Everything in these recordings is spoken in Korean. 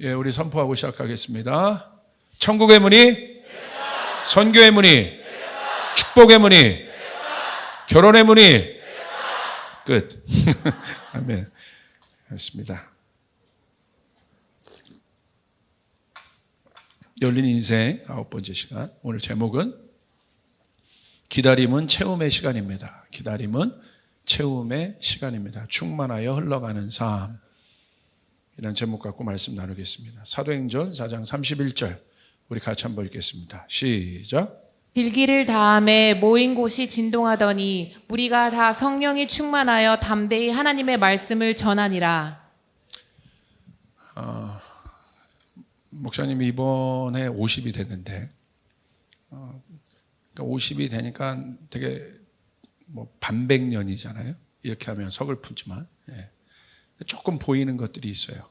예, 우리 선포하고 시작하겠습니다. 천국의 문이, 선교의 문이, 축복의 문이, 결혼의 문이, 끝. 아멘. 그렇습니다. 열린 인생 9번째 시간. 오늘 제목은 기다림은 채움의 시간입니다. 기다림은 채움의 시간입니다. 충만하여 흘러가는 삶. 이런 제목 갖고 말씀 나누겠습니다. 사도행전 4장 31절 우리 같이 한번 읽겠습니다. 시작. 빌기를 다함에 모인 곳이 진동하더니 무리가 다 성령이 충만하여 담대히 하나님의 말씀을 전하니라. 목사님이 이번에 50이 됐는데 50이 되니까 되게 뭐 반백년이잖아요. 이렇게 하면 서글프지만 조금 보이는 것들이 있어요.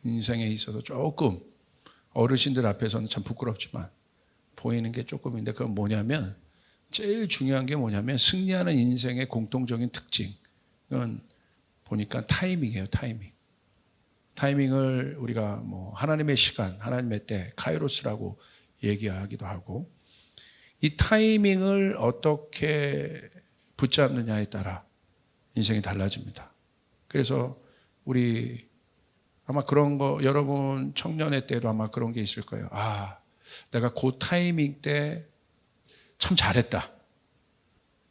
인생에 있어서 조금 어르신들 앞에서는 참 부끄럽지만 보이는 게 조금인데 그건 뭐냐면 제일 중요한 게 뭐냐면 승리하는 인생의 공통적인 특징. 그건 보니까 타이밍이에요. 타이밍을 우리가 뭐 하나님의 시간, 하나님의 때, 카이로스라고 얘기하기도 하고 이 타이밍을 어떻게 붙잡느냐에 따라 인생이 달라집니다. 그래서 우리 아마 그런 거 여러분 청년의 때도 아마 그런 게 있을 거예요. 내가 그 타이밍 때 참 잘했다.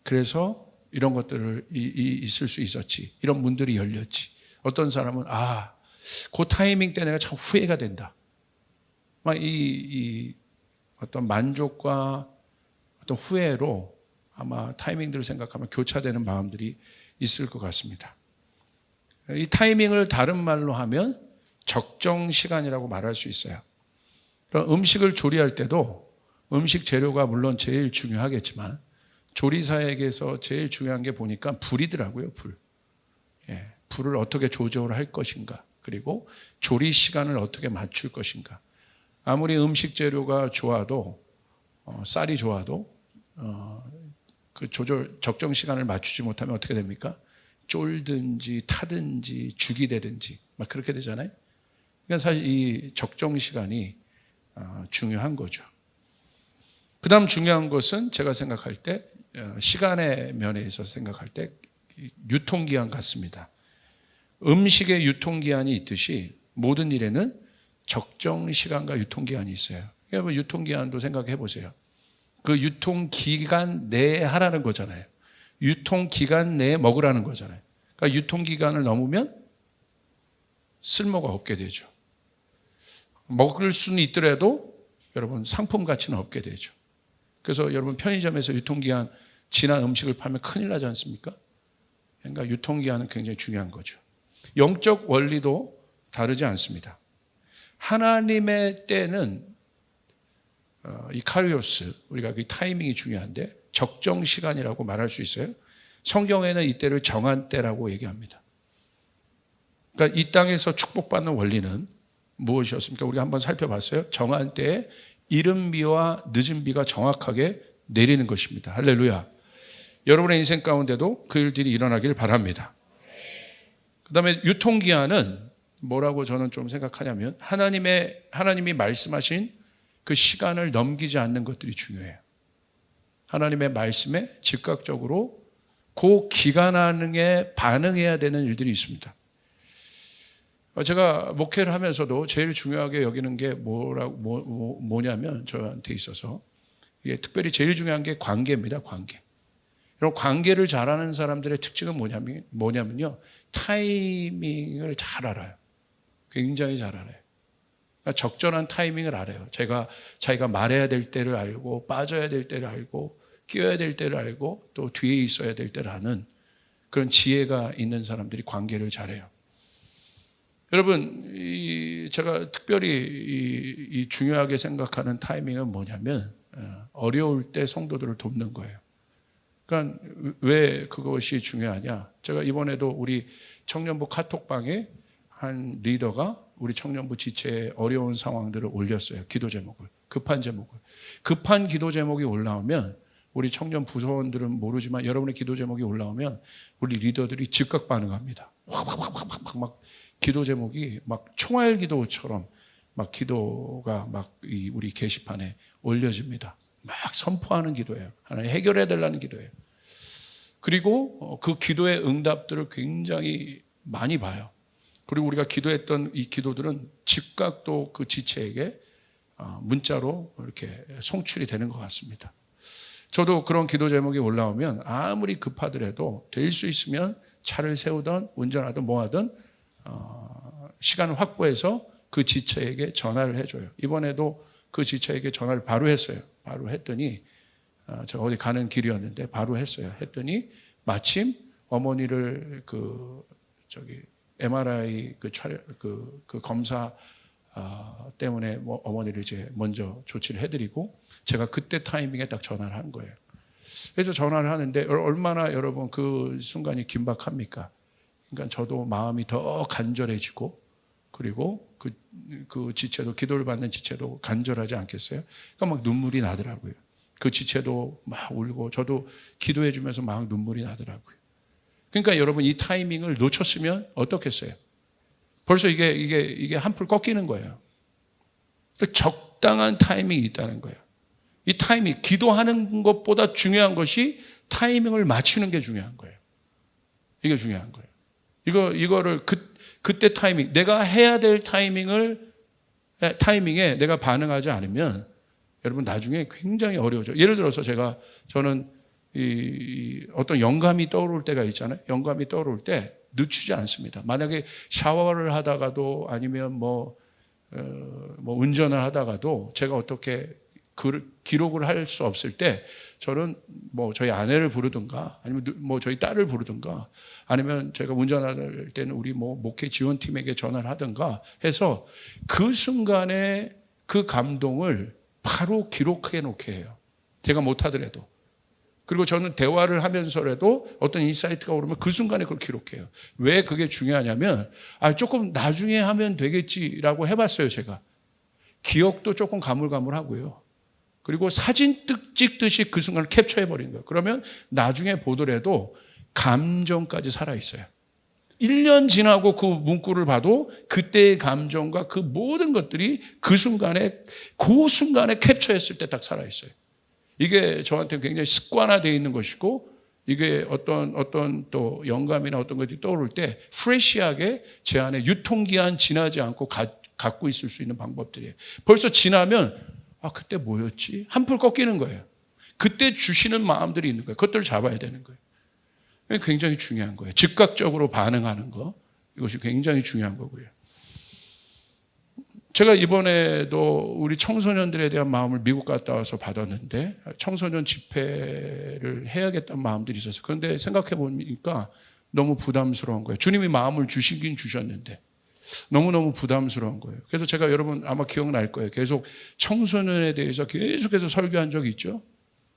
그래서 이런 것들을 있을 수 있었지. 이런 문들이 열렸지. 어떤 사람은 그 타이밍 때 내가 참 후회가 된다. 막 이 어떤 만족과 어떤 후회로 아마 타이밍들을 생각하면 교차되는 마음들이 있을 것 같습니다. 이 타이밍을 다른 말로 하면 적정 시간이라고 말할 수 있어요. 그럼 음식을 조리할 때도 음식 재료가 물론 제일 중요하겠지만 조리사에게서 제일 중요한 게 보니까 불이더라고요. 불을 어떻게 조절할 것인가, 그리고 조리 시간을 어떻게 맞출 것인가. 아무리 음식 재료가 좋아도 쌀이 좋아도 그 적정 시간을 맞추지 못하면 어떻게 됩니까? 쫄든지 타든지 죽이 되든지 막 그렇게 되잖아요. 그러니까 사실 이 적정 시간이 중요한 거죠. 그 다음 중요한 것은 제가 생각할 때 시간의 면에 있어서 생각할 때 유통기한 같습니다. 음식의 유통기한이 있듯이 모든 일에는 적정 시간과 유통기한이 있어요. 여러분 유통기한도 생각해 보세요. 그 유통기간 내에 하라는 거잖아요. 유통기간 내에 먹으라는 거잖아요. 그러니까 유통기간을 넘으면 쓸모가 없게 되죠. 먹을 수는 있더라도 여러분 상품 가치는 없게 되죠. 그래서 여러분 편의점에서 유통기한 지난 음식을 팔면 큰일 나지 않습니까? 그러니까 유통기한은 굉장히 중요한 거죠. 영적 원리도 다르지 않습니다. 하나님의 때는 이 카리오스, 우리가 그 타이밍이 중요한데 적정 시간이라고 말할 수 있어요. 성경에는 이 때를 정한 때라고 얘기합니다. 그러니까 이 땅에서 축복받는 원리는 무엇이었습니까? 우리가 한번 살펴봤어요. 정한 때에 이른 비와 늦은 비가 정확하게 내리는 것입니다. 할렐루야. 여러분의 인생 가운데도 그 일들이 일어나길 바랍니다. 그 다음에 유통기한은 뭐라고 저는 좀 생각하냐면 하나님이 말씀하신 그 시간을 넘기지 않는 것들이 중요해요. 하나님의 말씀에 즉각적으로 그 기간 안에 반응해야 되는 일들이 있습니다. 제가 목회를 하면서도 제일 중요하게 여기는 게 뭐냐면 저한테 있어서 이게 특별히 제일 중요한 게 관계입니다. 관계. 이런 관계를 잘하는 사람들의 특징은 뭐냐면요. 타이밍을 잘 알아요. 굉장히 잘 알아요. 그러니까 적절한 타이밍을 알아요. 자기가 말해야 될 때를 알고 빠져야 될 때를 알고 끼어야 될 때를 알고 또 뒤에 있어야 될 때를 아는 그런 지혜가 있는 사람들이 관계를 잘해요. 여러분, 제가 특별히 중요하게 생각하는 타이밍은 뭐냐면 어려울 때 성도들을 돕는 거예요. 그러니까 왜 그것이 중요하냐? 제가 이번에도 우리 청년부 카톡방에 한 리더가 우리 청년부 지체의 어려운 상황들을 올렸어요. 기도 제목을. 급한 기도 제목이 올라오면 우리 청년 부서원들은 모르지만 여러분의 기도 제목이 올라오면 우리 리더들이 즉각 반응합니다. 확 막 기도 제목이 막 총알 기도처럼 막 기도가 우리 게시판에 올려집니다. 막 선포하는 기도예요. 하나님 해결해 달라는 기도예요. 그리고 그 기도의 응답들을 굉장히 많이 봐요. 그리고 우리가 기도했던 이 기도들은 즉각 또 그 지체에게 문자로 이렇게 송출이 되는 것 같습니다. 저도 그런 기도 제목이 올라오면 아무리 급하더라도 될 수 있으면 차를 세우든 운전하든 뭐하든 시간을 확보해서 그 지체에게 전화를 해줘요. 이번에도 그 지체에게 전화를 바로 했어요. 바로 했더니 제가 어디 가는 길이었는데 바로 했어요. 했더니 마침 어머니를 MRI 그 검사 때문에 어머니를 이제 먼저 조치를 해드리고 제가 그때 타이밍에 딱 전화를 한 거예요. 그래서 전화를 하는데 얼마나 여러분 그 순간이 긴박합니까? 그러니까 저도 마음이 더 간절해지고 그리고 그 지체도 기도를 받는 지체도 간절하지 않겠어요? 그러니까 막 눈물이 나더라고요. 그 지체도 막 울고 저도 기도해 주면서 막 눈물이 나더라고요. 그러니까 여러분 이 타이밍을 놓쳤으면 어떻겠어요? 벌써 이게 한풀 꺾이는 거예요. 적당한 타이밍이 있다는 거예요. 이 타이밍, 기도하는 것보다 중요한 것이 타이밍을 맞추는 게 중요한 거예요. 이게 중요한 거예요. 이거를 그때 타이밍, 내가 해야 될 타이밍에 내가 반응하지 않으면 여러분 나중에 굉장히 어려워져요. 예를 들어서 저는 어떤 영감이 떠오를 때가 있잖아요. 영감이 떠오를 때 늦추지 않습니다. 만약에 샤워를 하다가도 아니면 운전을 하다가도 제가 어떻게 기록을 할 수 없을 때 저는 저희 아내를 부르든가 아니면 저희 딸을 부르든가 아니면 제가 운전할 때는 우리 목회 지원팀에게 전화를 하든가 해서 그 순간에 그 감동을 바로 기록해 놓게 해요. 제가 못하더라도. 그리고 저는 대화를 하면서라도 어떤 인사이트가 오르면 그 순간에 그걸 기록해요. 왜 그게 중요하냐면 조금 나중에 하면 되겠지라고 해봤어요. 제가. 기억도 조금 가물가물하고요. 그리고 사진 찍듯이 그 순간을 캡처해버리는 거예요. 그러면 나중에 보더라도 감정까지 살아있어요. 1년 지나고 그 문구를 봐도 그때의 감정과 그 모든 것들이 그 순간에 캡처했을 때 딱 살아있어요. 이게 저한테 굉장히 습관화되어 있는 것이고 이게 어떤 또 영감이나 어떤 것들이 떠오를 때 프레시하게 제 안에 유통기한 지나지 않고 갖고 있을 수 있는 방법들이에요. 벌써 지나면 그때 뭐였지? 한풀 꺾이는 거예요. 그때 주시는 마음들이 있는 거예요. 그것들을 잡아야 되는 거예요. 굉장히 중요한 거예요. 즉각적으로 반응하는 거. 이것이 굉장히 중요한 거고요. 제가 이번에도 우리 청소년들에 대한 마음을 미국 갔다 와서 받았는데 청소년 집회를 해야겠다는 마음들이 있었어요. 그런데 생각해 보니까 너무 부담스러운 거예요. 주님이 마음을 주시긴 주셨는데 너무너무 부담스러운 거예요. 그래서 제가 여러분 아마 기억날 거예요. 계속 청소년에 대해서 계속해서 설교한 적이 있죠.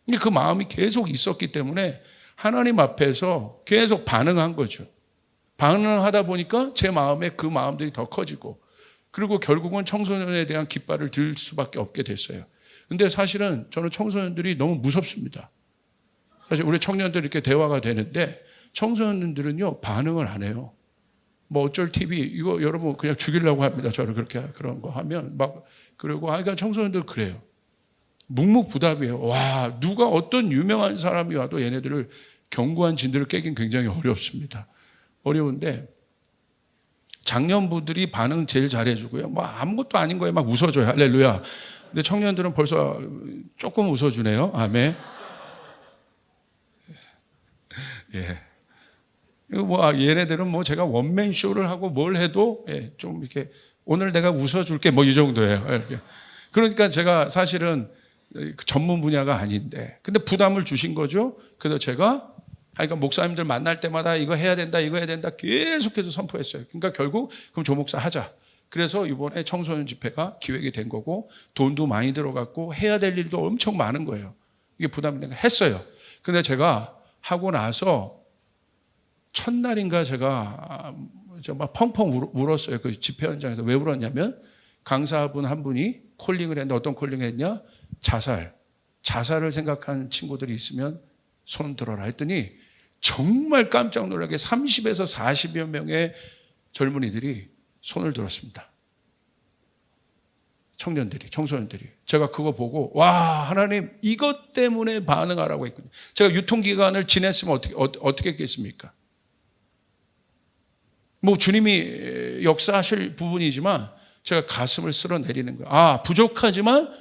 근데 그 마음이 계속 있었기 때문에 하나님 앞에서 계속 반응한 거죠. 반응하다 보니까 제 마음에 그 마음들이 더 커지고 그리고 결국은 청소년에 대한 깃발을 들 수밖에 없게 됐어요. 근데 사실은 저는 청소년들이 너무 무섭습니다. 사실 우리 청년들 이렇게 대화가 되는데 청소년들은요 반응을 안 해요. 어쩔 TV 이거 여러분 그냥 죽이려고 합니다. 저를 그런 거 하면 그리고 그러니까 청소년들 그래요. 묵묵부답이에요. 와 누가 어떤 유명한 사람이 와도 얘네들을 견고한 진들을 깨긴 굉장히 어렵습니다. 어려운데 장년부들이 반응 제일 잘해주고요. 아무것도 아닌 거에 막 웃어줘요. 할렐루야. 근데 청년들은 벌써 조금 웃어주네요. 아멘. 예. 얘네들은 제가 원맨 쇼를 하고 뭘 해도 좀 이렇게 오늘 내가 웃어줄게 이 정도예요. 이렇게. 그러니까 제가 사실은 전문 분야가 아닌데 근데 부담을 주신 거죠. 그래서 제가 그러니까 목사님들 만날 때마다 이거 해야 된다 계속해서 선포했어요. 그러니까 결국 그럼 조 목사 하자. 그래서 이번에 청소년 집회가 기획이 된 거고 돈도 많이 들어갔고 해야 될 일도 엄청 많은 거예요. 이게 부담이 되니까 했어요. 근데 제가 하고 나서 첫날인가 제가 정말 펑펑 울었어요. 그 집회 현장에서. 왜 울었냐면 강사분 한 분이 콜링을 했는데 어떤 콜링을 했냐? 자살을 생각한 친구들이 있으면 손 들어라 했더니 정말 깜짝 놀라게 30에서 40여 명의 젊은이들이 손을 들었습니다. 청년들이, 청소년들이. 제가 그거 보고 와, 하나님 이것 때문에 반응하라고 했거든요. 제가 유통기간을 지냈으면 어떻게 했겠습니까? 뭐 주님이 역사하실 부분이지만 제가 가슴을 쓸어내리는 거예요. 아, 부족하지만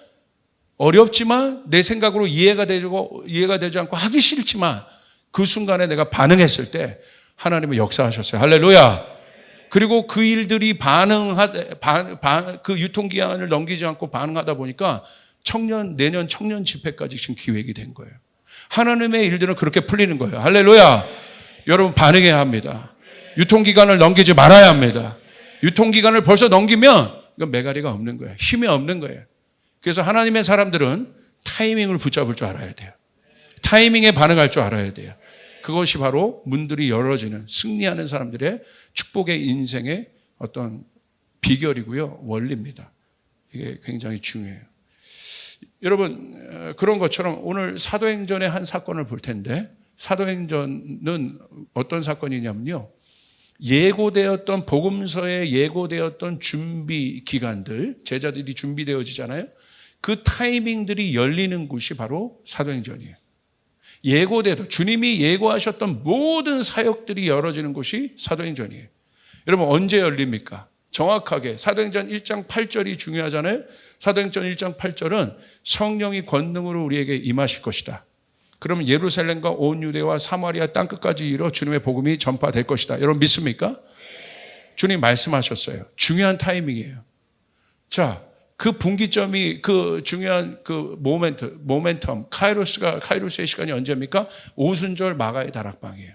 어렵지만 내 생각으로 이해가 되지 않고 하기 싫지만 그 순간에 내가 반응했을 때 하나님은 역사하셨어요. 할렐루야. 그리고 그 일들이 그 유통기한을 넘기지 않고 반응하다 보니까 내년 청년 집회까지 지금 기획이 된 거예요. 하나님의 일들은 그렇게 풀리는 거예요. 할렐루야. 여러분 반응해야 합니다. 유통기간을 넘기지 말아야 합니다. 유통기간을 벌써 넘기면 이건 메가리가 없는 거예요. 힘이 없는 거예요. 그래서 하나님의 사람들은 타이밍을 붙잡을 줄 알아야 돼요. 타이밍에 반응할 줄 알아야 돼요. 그것이 바로 문들이 열어지는 승리하는 사람들의 축복의 인생의 어떤 비결이고요. 원리입니다. 이게 굉장히 중요해요. 여러분, 그런 것처럼 오늘 사도행전의 한 사건을 볼 텐데 사도행전은 어떤 사건이냐면요. 예고되었던 복음서에 예고되었던 준비 기간들, 제자들이 준비되어지잖아요. 그 타이밍들이 열리는 곳이 바로 사도행전이에요. 예고돼도 주님이 예고하셨던 모든 사역들이 열어지는 곳이 사도행전이에요. 여러분 언제 열립니까? 정확하게 사도행전 1장 8절이 중요하잖아요. 사도행전 1장 8절은 성령이 권능으로 우리에게 임하실 것이다. 그러면 예루살렘과 온 유대와 사마리아 땅끝까지 이르러 주님의 복음이 전파될 것이다. 여러분 믿습니까? 주님 말씀하셨어요. 중요한 타이밍이에요. 자, 그 분기점이 그 중요한 그 모멘텀, 카이로스의 시간이 언제입니까? 오순절 마가의 다락방이에요.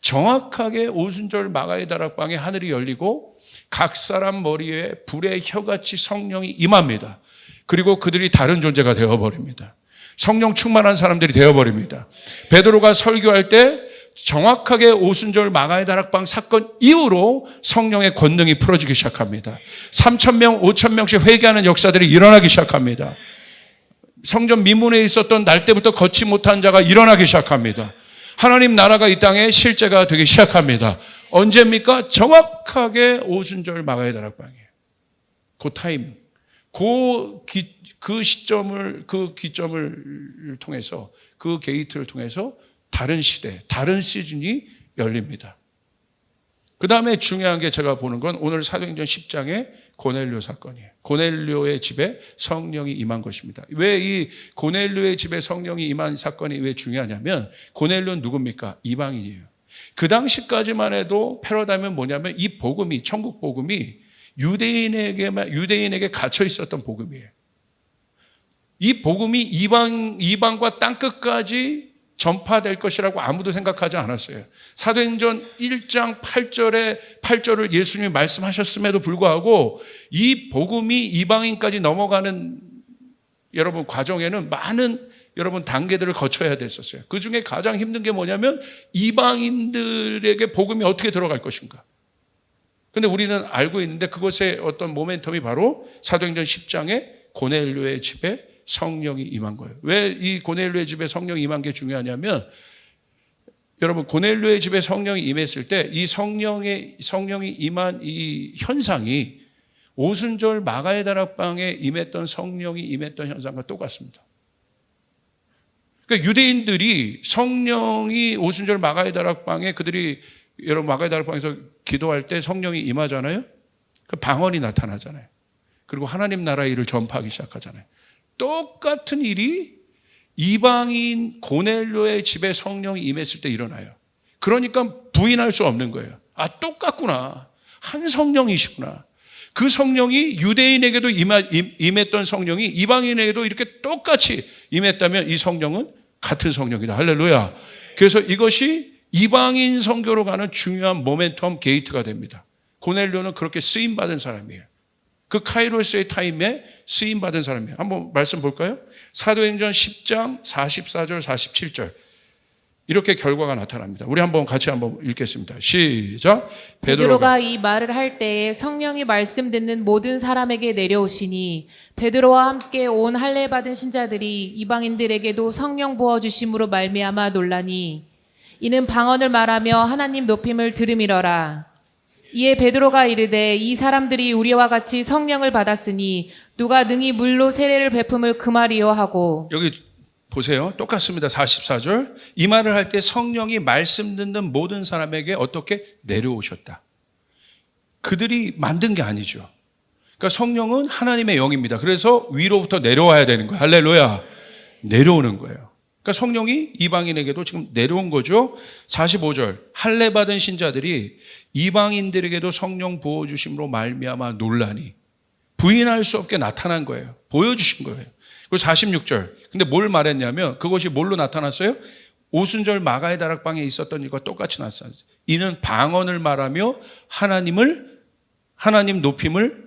정확하게 오순절 마가의 다락방에 하늘이 열리고 각 사람 머리에 불의 혀같이 성령이 임합니다. 그리고 그들이 다른 존재가 되어버립니다. 성령 충만한 사람들이 되어버립니다. 베드로가 설교할 때 정확하게 오순절 마가의 다락방 사건 이후로 성령의 권능이 풀어지기 시작합니다. 3,000명, 5,000명씩 회개하는 역사들이 일어나기 시작합니다. 성전 미문에 있었던 날 때부터 걷지 못한 자가 일어나기 시작합니다. 하나님 나라가 이 땅에 실제가 되기 시작합니다. 언제입니까? 정확하게 오순절 마가의 다락방이에요. 그 타이밍, 그 시점을, 그 기점을 통해서, 그 게이트를 통해서 다른 시대, 다른 시즌이 열립니다. 그 다음에 중요한 게 제가 보는 건 오늘 사도행전 10장의 고넬료 사건이에요. 고넬료의 집에 성령이 임한 것입니다. 왜 이 고넬료의 집에 성령이 임한 사건이 왜 중요하냐면 고넬료는 누굽니까? 이방인이에요. 그 당시까지만 해도 패러다임은 뭐냐면 이 복음이, 천국 복음이 유대인에게 갇혀 있었던 복음이에요. 이 복음이 이방과 땅끝까지 전파될 것이라고 아무도 생각하지 않았어요. 사도행전 1장 8절을 예수님이 말씀하셨음에도 불구하고 이 복음이 이방인까지 넘어가는 여러분 과정에는 많은 여러분 단계들을 거쳐야 됐었어요. 그 중에 가장 힘든 게 뭐냐면 이방인들에게 복음이 어떻게 들어갈 것인가. 근데 우리는 알고 있는데 그것의 어떤 모멘텀이 바로 사도행전 10장에 고넬료의 집에 성령이 임한 거예요. 왜 이 고넬료의 집에 성령이 임한 게 중요하냐면 여러분 고넬료의 집에 성령이 임했을 때 이 성령이 임한 이 현상이 오순절 마가의 다락방에 임했던 성령이 임했던 현상과 똑같습니다. 그러니까 유대인들이 성령이 오순절 마가의 다락방에 그들이 여러분 마가의 다락방에서 기도할 때 성령이 임하잖아요. 그 방언이 나타나잖아요. 그리고 하나님 나라의 일을 전파하기 시작하잖아요. 똑같은 일이 이방인 고넬료의 집에 성령이 임했을 때 일어나요. 그러니까 부인할 수 없는 거예요. 아, 똑같구나. 한 성령이시구나. 그 성령이 유대인에게도 임했던 성령이 이방인에게도 이렇게 똑같이 임했다면 이 성령은 같은 성령이다. 할렐루야. 그래서 이것이 이방인 선교로 가는 중요한 모멘텀 게이트가 됩니다. 고넬료는 그렇게 쓰임받은 사람이에요. 그 카이로스의 타임에 쓰임받은 사람이에요. 한번 말씀 볼까요? 사도행전 10장 44절 47절 이렇게 결과가 나타납니다. 우리 같이 한번 읽겠습니다. 시작. 베드로가 이 말을 할 때에 성령이 말씀 듣는 모든 사람에게 내려오시니 베드로와 함께 온 할례 받은 신자들이 이방인들에게도 성령 부어 주심으로 말미암아 놀라니 이는 방언을 말하며 하나님 높임을 들음이러라. 이에 베드로가 이르되 이 사람들이 우리와 같이 성령을 받았으니 누가 능히 물로 세례를 베품을 그 말이요 하고. 여기 보세요. 똑같습니다. 44절. 이 말을 할 때 성령이 말씀 듣는 모든 사람에게 어떻게 내려오셨다. 그들이 만든 게 아니죠. 그러니까 성령은 하나님의 영입니다. 그래서 위로부터 내려와야 되는 거예요. 할렐루야. 내려오는 거예요. 그러니까 성령이 이방인에게도 지금 내려온 거죠. 45절. 할례 받은 신자들이 이방인들에게도 성령 부어주심으로 말미암아 놀라니 부인할 수 없게 나타난 거예요. 보여주신 거예요. 그리고 46절. 근데 뭘 말했냐면 그것이 뭘로 나타났어요? 오순절 마가의 다락방에 있었던 일과 똑같이 나타났어요. 이는 방언을 말하며 하나님 높임을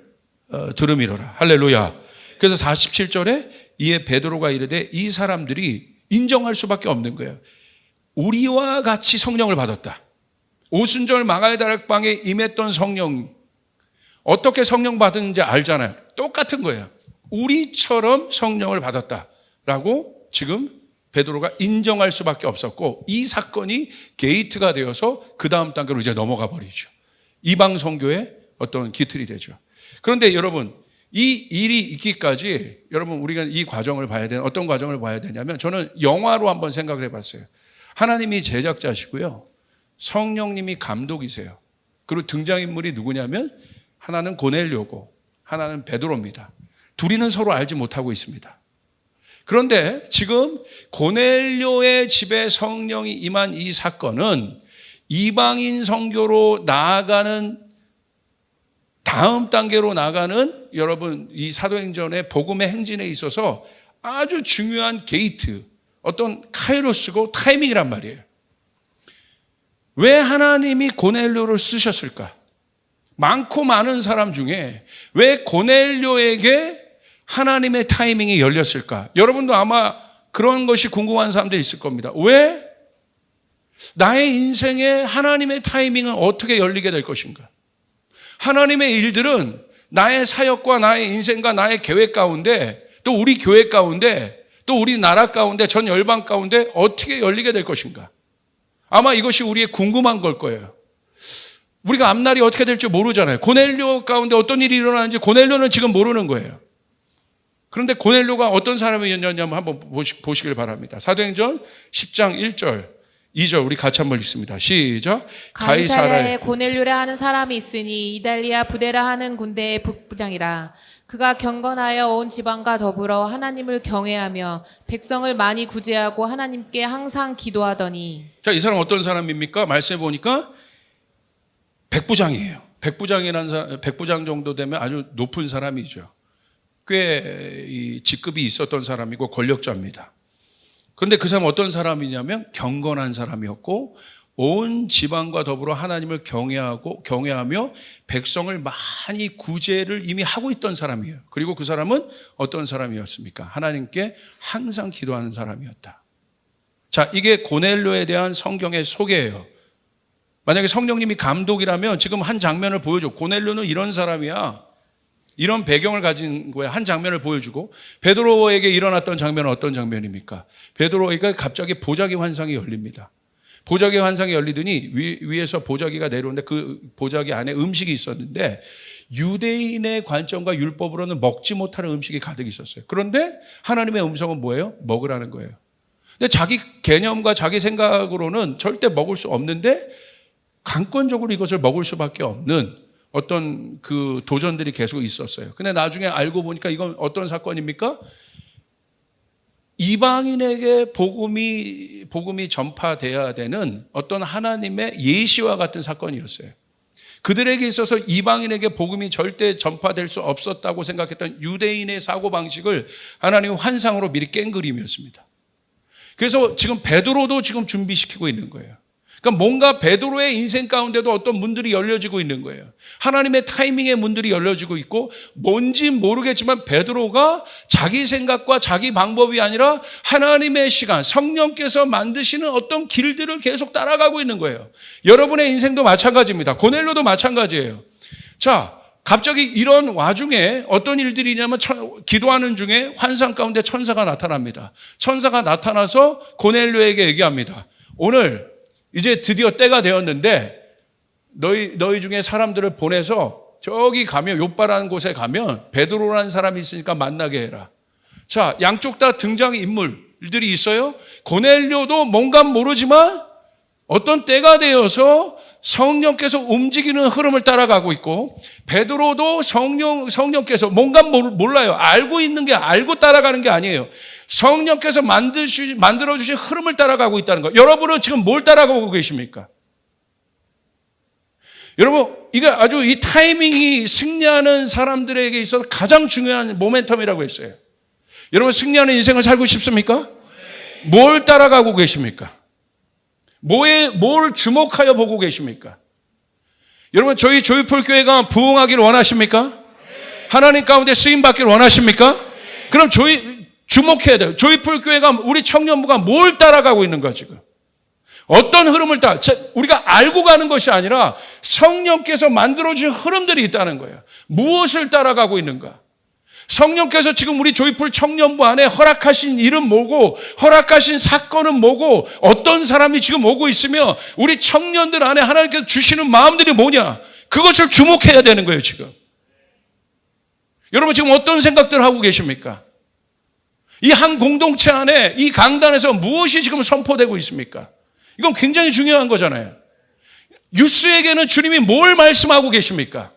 들음이로라. 할렐루야. 그래서 47절에 이에 베드로가 이르되 이 사람들이 인정할 수밖에 없는 거예요. 우리와 같이 성령을 받았다. 오순절 마가의 다락방에 임했던 성령, 어떻게 성령 받았는지 알잖아요. 똑같은 거예요. 우리처럼 성령을 받았다라고 지금 베드로가 인정할 수밖에 없었고, 이 사건이 게이트가 되어서 그 다음 단계로 이제 넘어가 버리죠. 이방 선교의 어떤 기틀이 되죠. 그런데 여러분, 이 일이 있기까지 여러분 우리가 이 과정을 봐야 되는, 어떤 과정을 봐야 되냐면, 저는 영화로 한번 생각을 해봤어요. 하나님이 제작자시고요, 성령님이 감독이세요. 그리고 등장인물이 누구냐면 하나는 고넬료고 하나는 베드로입니다. 둘이는 서로 알지 못하고 있습니다. 그런데 지금 고넬료의 집에 성령이 임한 이 사건은 이방인 선교로 나아가는, 다음 단계로 나가는, 여러분 이 사도행전의 복음의 행진에 있어서 아주 중요한 게이트, 어떤 카이로스고 타이밍이란 말이에요. 왜 하나님이 고넬료를 쓰셨을까? 많고 많은 사람 중에 왜 고넬료에게 하나님의 타이밍이 열렸을까? 여러분도 아마 그런 것이 궁금한 사람들이 있을 겁니다. 왜 나의 인생에 하나님의 타이밍은 어떻게 열리게 될 것인가? 하나님의 일들은 나의 사역과 나의 인생과 나의 계획 가운데, 또 우리 교회 가운데, 또 우리 나라 가운데, 전 열방 가운데 어떻게 열리게 될 것인가? 아마 이것이 우리의 궁금한 걸 거예요. 우리가 앞날이 어떻게 될지 모르잖아요. 고넬료 가운데 어떤 일이 일어나는지 고넬료는 지금 모르는 거예요. 그런데 고넬료가 어떤 사람이었냐면 한번 보시길 바랍니다. 사도행전 10장 1절 2절 우리 같이 한번 읽습니다. 시작. 가이사랴에 고넬료라 하는 사람이 있으니 이달리아 부데라 하는 군대의 북부장이라. 그가 경건하여 온 지방과 더불어 하나님을 경외하며 백성을 많이 구제하고 하나님께 항상 기도하더니. 자, 이 사람 어떤 사람입니까? 말씀해 보니까 백부장이에요. 백부장이라는 사람, 백부장 정도 되면 아주 높은 사람이죠. 꽤 이 직급이 있었던 사람이고 권력자입니다. 그런데 그 사람은 어떤 사람이냐면 경건한 사람이었고 온 지방과 더불어 하나님을 경외하며 백성을 많이 구제를 이미 하고 있던 사람이에요. 그리고 그 사람은 어떤 사람이었습니까? 하나님께 항상 기도하는 사람이었다. 자, 이게 고넬료에 대한 성경의 소개예요. 만약에 성령님이 감독이라면 지금 한 장면을 보여줘. 고넬료는 이런 사람이야. 이런 배경을 가진 거야. 한 장면을 보여주고, 베드로에게 일어났던 장면은 어떤 장면입니까? 베드로에게 갑자기 보자기 환상이 열립니다. 보자기 환상이 열리더니 위에서 보자기가 내려오는데 그 보자기 안에 음식이 있었는데 유대인의 관점과 율법으로는 먹지 못하는 음식이 가득 있었어요. 그런데 하나님의 음성은 뭐예요? 먹으라는 거예요. 근데 자기 개념과 자기 생각으로는 절대 먹을 수 없는데 강권적으로 이것을 먹을 수밖에 없는 어떤 그 도전들이 계속 있었어요. 근데 나중에 알고 보니까 이건 어떤 사건입니까? 이방인에게 복음이 전파돼야 되는 어떤 하나님의 예시와 같은 사건이었어요. 그들에게 있어서 이방인에게 복음이 절대 전파될 수 없었다고 생각했던 유대인의 사고방식을 하나님의 환상으로 미리 깬 그림이었습니다. 그래서 지금 베드로도 지금 준비시키고 있는 거예요. 그러니까 뭔가 베드로의 인생 가운데도 어떤 문들이 열려지고 있는 거예요. 하나님의 타이밍의 문들이 열려지고 있고, 뭔지 모르겠지만 베드로가 자기 생각과 자기 방법이 아니라 하나님의 시간, 성령께서 만드시는 어떤 길들을 계속 따라가고 있는 거예요. 여러분의 인생도 마찬가지입니다. 고넬료도 마찬가지예요. 자, 갑자기 이런 와중에 어떤 일들이냐면 기도하는 중에 환상 가운데 천사가 나타납니다. 천사가 나타나서 고넬료에게 얘기합니다. 오늘 이제 드디어 때가 되었는데 너희 중에 사람들을 보내서 저기 가면, 요빠라는 곳에 가면 베드로라는 사람이 있으니까 만나게 해라. 자, 양쪽 다 등장인물들이 있어요. 고넬료도 뭔가 모르지만 어떤 때가 되어서 성령께서 움직이는 흐름을 따라가고 있고, 베드로도 성령께서 뭔가 몰라요. 알고 있는 게 알고 따라가는 게 아니에요. 성령께서 만들어주신 흐름을 따라가고 있다는 거. 여러분은 지금 뭘 따라가고 계십니까? 여러분, 이게 아주 이 타이밍이 승리하는 사람들에게 있어서 가장 중요한 모멘텀이라고 했어요. 여러분, 승리하는 인생을 살고 싶습니까? 뭘 따라가고 계십니까? 뭘 주목하여 보고 계십니까? 여러분, 저희 조이풀 교회가 부흥하기를 원하십니까? 하나님 가운데 쓰임 받기를 원하십니까? 그럼 주목해야 돼요. 조이풀 교회가, 우리 청년부가 뭘 따라가고 있는가 지금? 어떤 흐름을 우리가 알고 가는 것이 아니라 성령께서 만들어주신 흐름들이 있다는 거예요. 무엇을 따라가고 있는가? 성령께서 지금 우리 조이풀 청년부 안에 허락하신 일은 뭐고, 허락하신 사건은 뭐고, 어떤 사람이 지금 오고 있으며 우리 청년들 안에 하나님께서 주시는 마음들이 뭐냐, 그것을 주목해야 되는 거예요. 지금 여러분, 지금 어떤 생각들을 하고 계십니까? 이 한 공동체 안에, 이 강단에서 무엇이 지금 선포되고 있습니까? 이건 굉장히 중요한 거잖아요. 유스에게는 주님이 뭘 말씀하고 계십니까?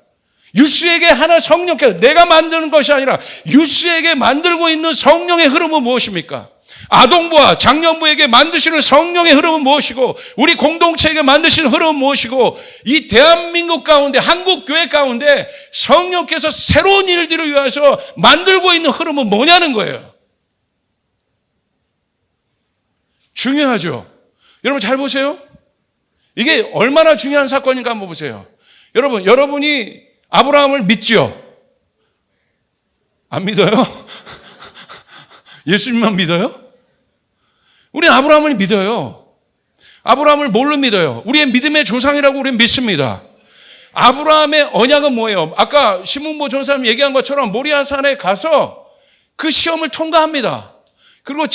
유스에게 하나 성령께서, 내가 만드는 것이 아니라 유스에게 만들고 있는 성령의 흐름은 무엇입니까? 아동부와 장년부에게 만드시는 성령의 흐름은 무엇이고, 우리 공동체에게 만드시는 흐름은 무엇이고, 이 대한민국 가운데, 한국 교회 가운데 성령께서 새로운 일들을 위해서 만들고 있는 흐름은 뭐냐는 거예요. 중요하죠. 여러분 잘 보세요. 이게 얼마나 중요한 사건인가 한번 보세요. 여러분이 아브라함을 믿지요? 안 믿어요? 예수님만 믿어요? 우리는 아브라함을 믿어요. 아브라함을 뭘로 믿어요? 우리의 믿음의 조상이라고 우리는 믿습니다. 아브라함의 언약은 뭐예요? 아까 신문보 전사님 얘기한 것처럼 모리아산에 가서 그 시험을 통과합니다. 그리고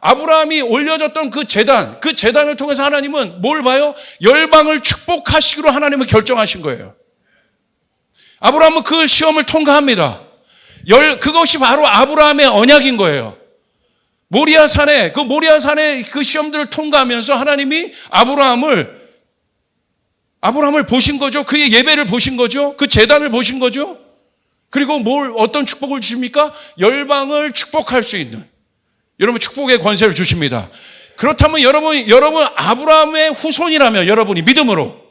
아브라함이 올려줬던 그 재단을 통해서 하나님은 뭘 봐요? 열방을 축복하시기로 하나님은 결정하신 거예요. 아브라함은 그 시험을 통과합니다. 그것이 바로 아브라함의 언약인 거예요. 모리아산에 그 시험들을 통과하면서 하나님이 아브라함을 보신 거죠. 그의 예배를 보신 거죠. 그 재단을 보신 거죠. 그리고 어떤 축복을 주십니까? 열방을 축복할 수 있는, 여러분 축복의 권세를 주십니다. 그렇다면 여러분 아브라함의 후손이라면, 여러분이 믿음으로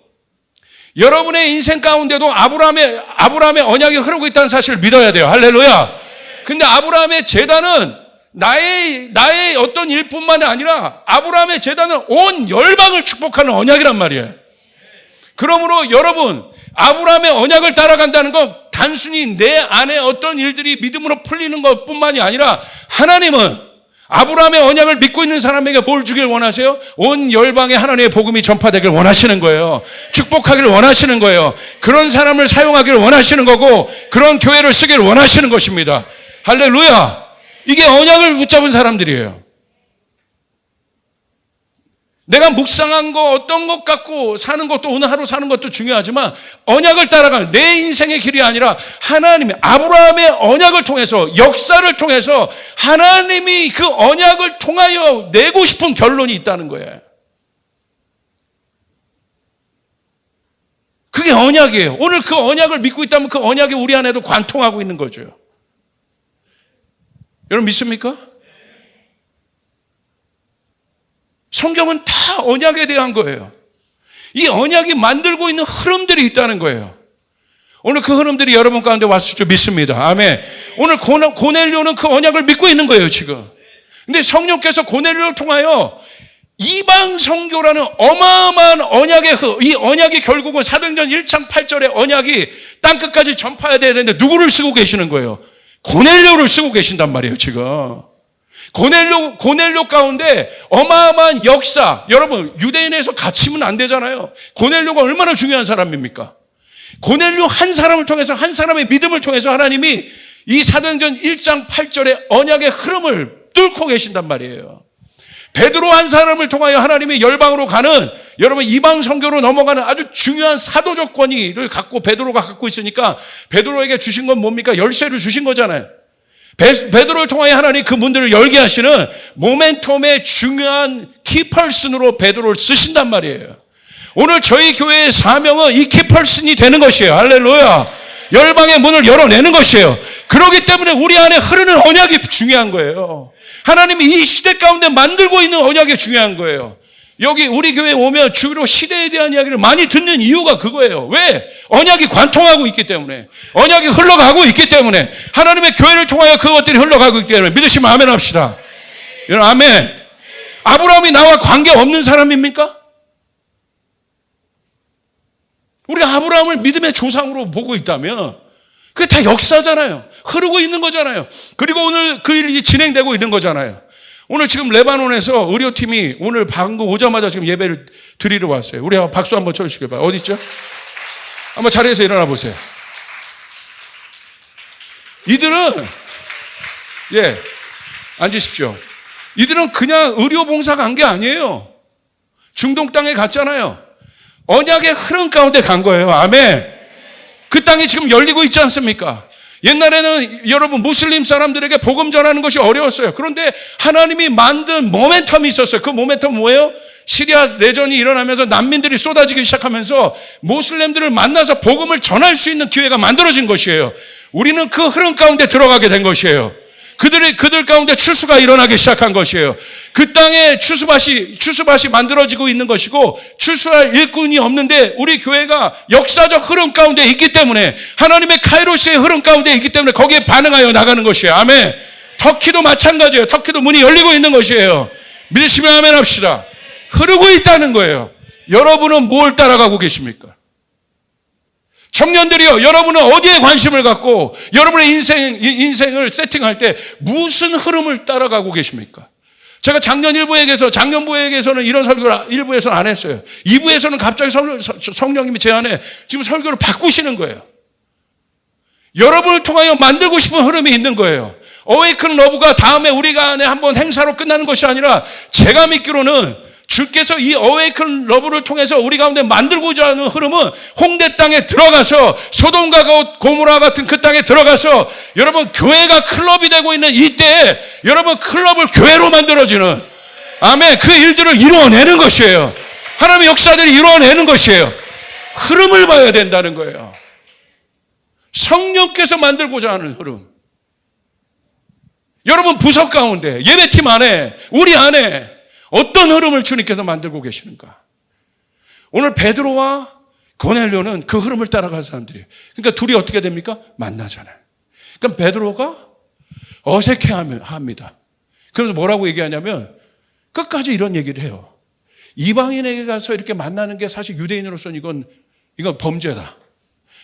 여러분의 인생 가운데도 아브라함의 언약이 흐르고 있다는 사실을 믿어야 돼요. 할렐루야. 근데 아브라함의 제단은 나의 어떤 일뿐만이 아니라 아브라함의 제단은 온 열방을 축복하는 언약이란 말이에요. 그러므로 여러분, 아브라함의 언약을 따라간다는 건 단순히 내 안에 어떤 일들이 믿음으로 풀리는 것뿐만이 아니라, 하나님은 아브라함의 언약을 믿고 있는 사람에게 뭘 주길 원하세요? 온 열방에 하나님의 복음이 전파되길 원하시는 거예요. 축복하기를 원하시는 거예요. 그런 사람을 사용하기를 원하시는 거고, 그런 교회를 쓰기를 원하시는 것입니다. 할렐루야. 이게 언약을 붙잡은 사람들이에요. 내가 묵상한 거, 어떤 것 갖고 사는 것도, 오늘 하루 사는 것도 중요하지만, 언약을 따라가는 내 인생의 길이 아니라 하나님의, 아브라함의 언약을 통해서, 역사를 통해서 하나님이 그 언약을 통하여 내고 싶은 결론이 있다는 거예요. 그게 언약이에요. 오늘 그 언약을 믿고 있다면 그 언약이 우리 안에도 관통하고 있는 거죠. 여러분 믿습니까? 성경은 다 언약에 대한 거예요. 이 언약이 만들고 있는 흐름들이 있다는 거예요. 오늘 그 흐름들이 여러분 가운데 왔을 줄 믿습니다. 아멘. 오늘 고넬료는 그 언약을 믿고 있는 거예요, 지금. 근데 성령께서 고넬료를 통하여 이방 선교라는 어마어마한 이 언약이 결국은 사도행전 1장 8절의 언약이 땅끝까지 전파해야 되는데 누구를 쓰고 계시는 거예요? 고넬료를 쓰고 계신단 말이에요, 지금. 고넬료 가운데 어마어마한 역사, 여러분 유대인에서 갇히면 안 되잖아요. 고넬료가 얼마나 중요한 사람입니까? 고넬료 한 사람을 통해서, 한 사람의 믿음을 통해서 하나님이 이 사도행전 1장 8절의 언약의 흐름을 뚫고 계신단 말이에요. 베드로 한 사람을 통하여 하나님이 열방으로 가는 여러분 이방 선교로 넘어가는 아주 중요한 사도적 권위를 갖고 베드로가 갖고 있으니까 베드로에게 주신 건 뭡니까? 열쇠를 주신 거잖아요. 베드로를 통하여 하나님이 그 문들을 열게 하시는 모멘텀의 중요한 키펄슨으로 베드로를 쓰신단 말이에요. 오늘 저희 교회의 사명은 이 키펄슨이 되는 것이에요. 할렐루야. 열방의 문을 열어내는 것이에요. 그렇기 때문에 우리 안에 흐르는 언약이 중요한 거예요. 하나님이 이 시대 가운데 만들고 있는 언약이 중요한 거예요. 여기 우리 교회에 오면 주로 시대에 대한 이야기를 많이 듣는 이유가 그거예요. 왜? 언약이 관통하고 있기 때문에, 언약이 흘러가고 있기 때문에, 하나님의 교회를 통하여 그것들이 흘러가고 있기 때문에 믿으시면 아멘 합시다. 여러분 아멘. 아브라함이 나와 관계없는 사람입니까? 우리 아브라함을 믿음의 조상으로 보고 있다면 그게 다 역사잖아요. 흐르고 있는 거잖아요. 그리고 오늘 그 일이 진행되고 있는 거잖아요. 오늘 지금 레바논에서 의료팀이 오늘 방금 오자마자 지금 예배를 드리러 왔어요. 우리 박수 한번 쳐주시기 바랍니다. 어디 있죠? 한번 자리에서 일어나 보세요. 이들은 앉으십시오. 이들은 그냥 의료봉사 간 게 아니에요. 중동 땅에 갔잖아요. 언약의 흐름 가운데 간 거예요. 아멘. 그 땅이 지금 열리고 있지 않습니까? 옛날에는 여러분 무슬림 사람들에게 복음 전하는 것이 어려웠어요. 그런데 하나님이 만든 모멘텀이 있었어요. 그 모멘텀 뭐예요? 시리아 내전이 일어나면서 난민들이 쏟아지기 시작하면서 모슬렘들을 만나서 복음을 전할 수 있는 기회가 만들어진 것이에요. 우리는 그 흐름 가운데 들어가게 된 것이에요. 그들 가운데 추수가 일어나기 시작한 것이에요. 그 땅에 추수밭이 만들어지고 있는 것이고 추수할 일꾼이 없는데 우리 교회가 역사적 흐름 가운데 있기 때문에 하나님의 카이로스의 흐름 가운데 있기 때문에 거기에 반응하여 나가는 것이에요. 아멘. 터키도 마찬가지예요. 터키도 문이 열리고 있는 것이에요. 믿으시면 아멘 합시다. 흐르고 있다는 거예요. 여러분은 뭘 따라가고 계십니까? 청년들이요, 여러분은 어디에 관심을 갖고 여러분의 인생을 세팅할 때 무슨 흐름을 따라가고 계십니까? 제가 작년 부에게서는 이런 설교를 1부에서는 안 했어요. 2부에서는 갑자기 성령님이 제 안에 지금 설교를 바꾸시는 거예요. 여러분을 통하여 만들고 싶은 흐름이 있는 거예요. 어웨이큰 러브가 다음에 우리가 안에 한번 행사로 끝나는 것이 아니라 제가 믿기로는 주께서 이 어웨이큰 러브를 통해서 우리 가운데 만들고자 하는 흐름은 홍대 땅에 들어가서 소돔과 고모라 같은 그 땅에 들어가서 여러분 교회가 클럽이 되고 있는 이때에 여러분 클럽을 교회로 만들어지는 아멘 그 일들을 이루어내는 것이에요. 하나님의 역사들이 이루어내는 것이에요. 흐름을 봐야 된다는 거예요. 성령께서 만들고자 하는 흐름. 여러분 부서 가운데 예배팀 안에 우리 안에 어떤 흐름을 주님께서 만들고 계시는가? 오늘 베드로와 고넬료는 그 흐름을 따라간 사람들이에요. 그러니까 둘이 어떻게 됩니까? 만나잖아요. 그러니까 베드로가 어색해합니다. 그래서 뭐라고 얘기하냐면 끝까지 이런 얘기를 해요. 이방인에게 가서 이렇게 만나는 게 사실 유대인으로서는 이건 범죄다.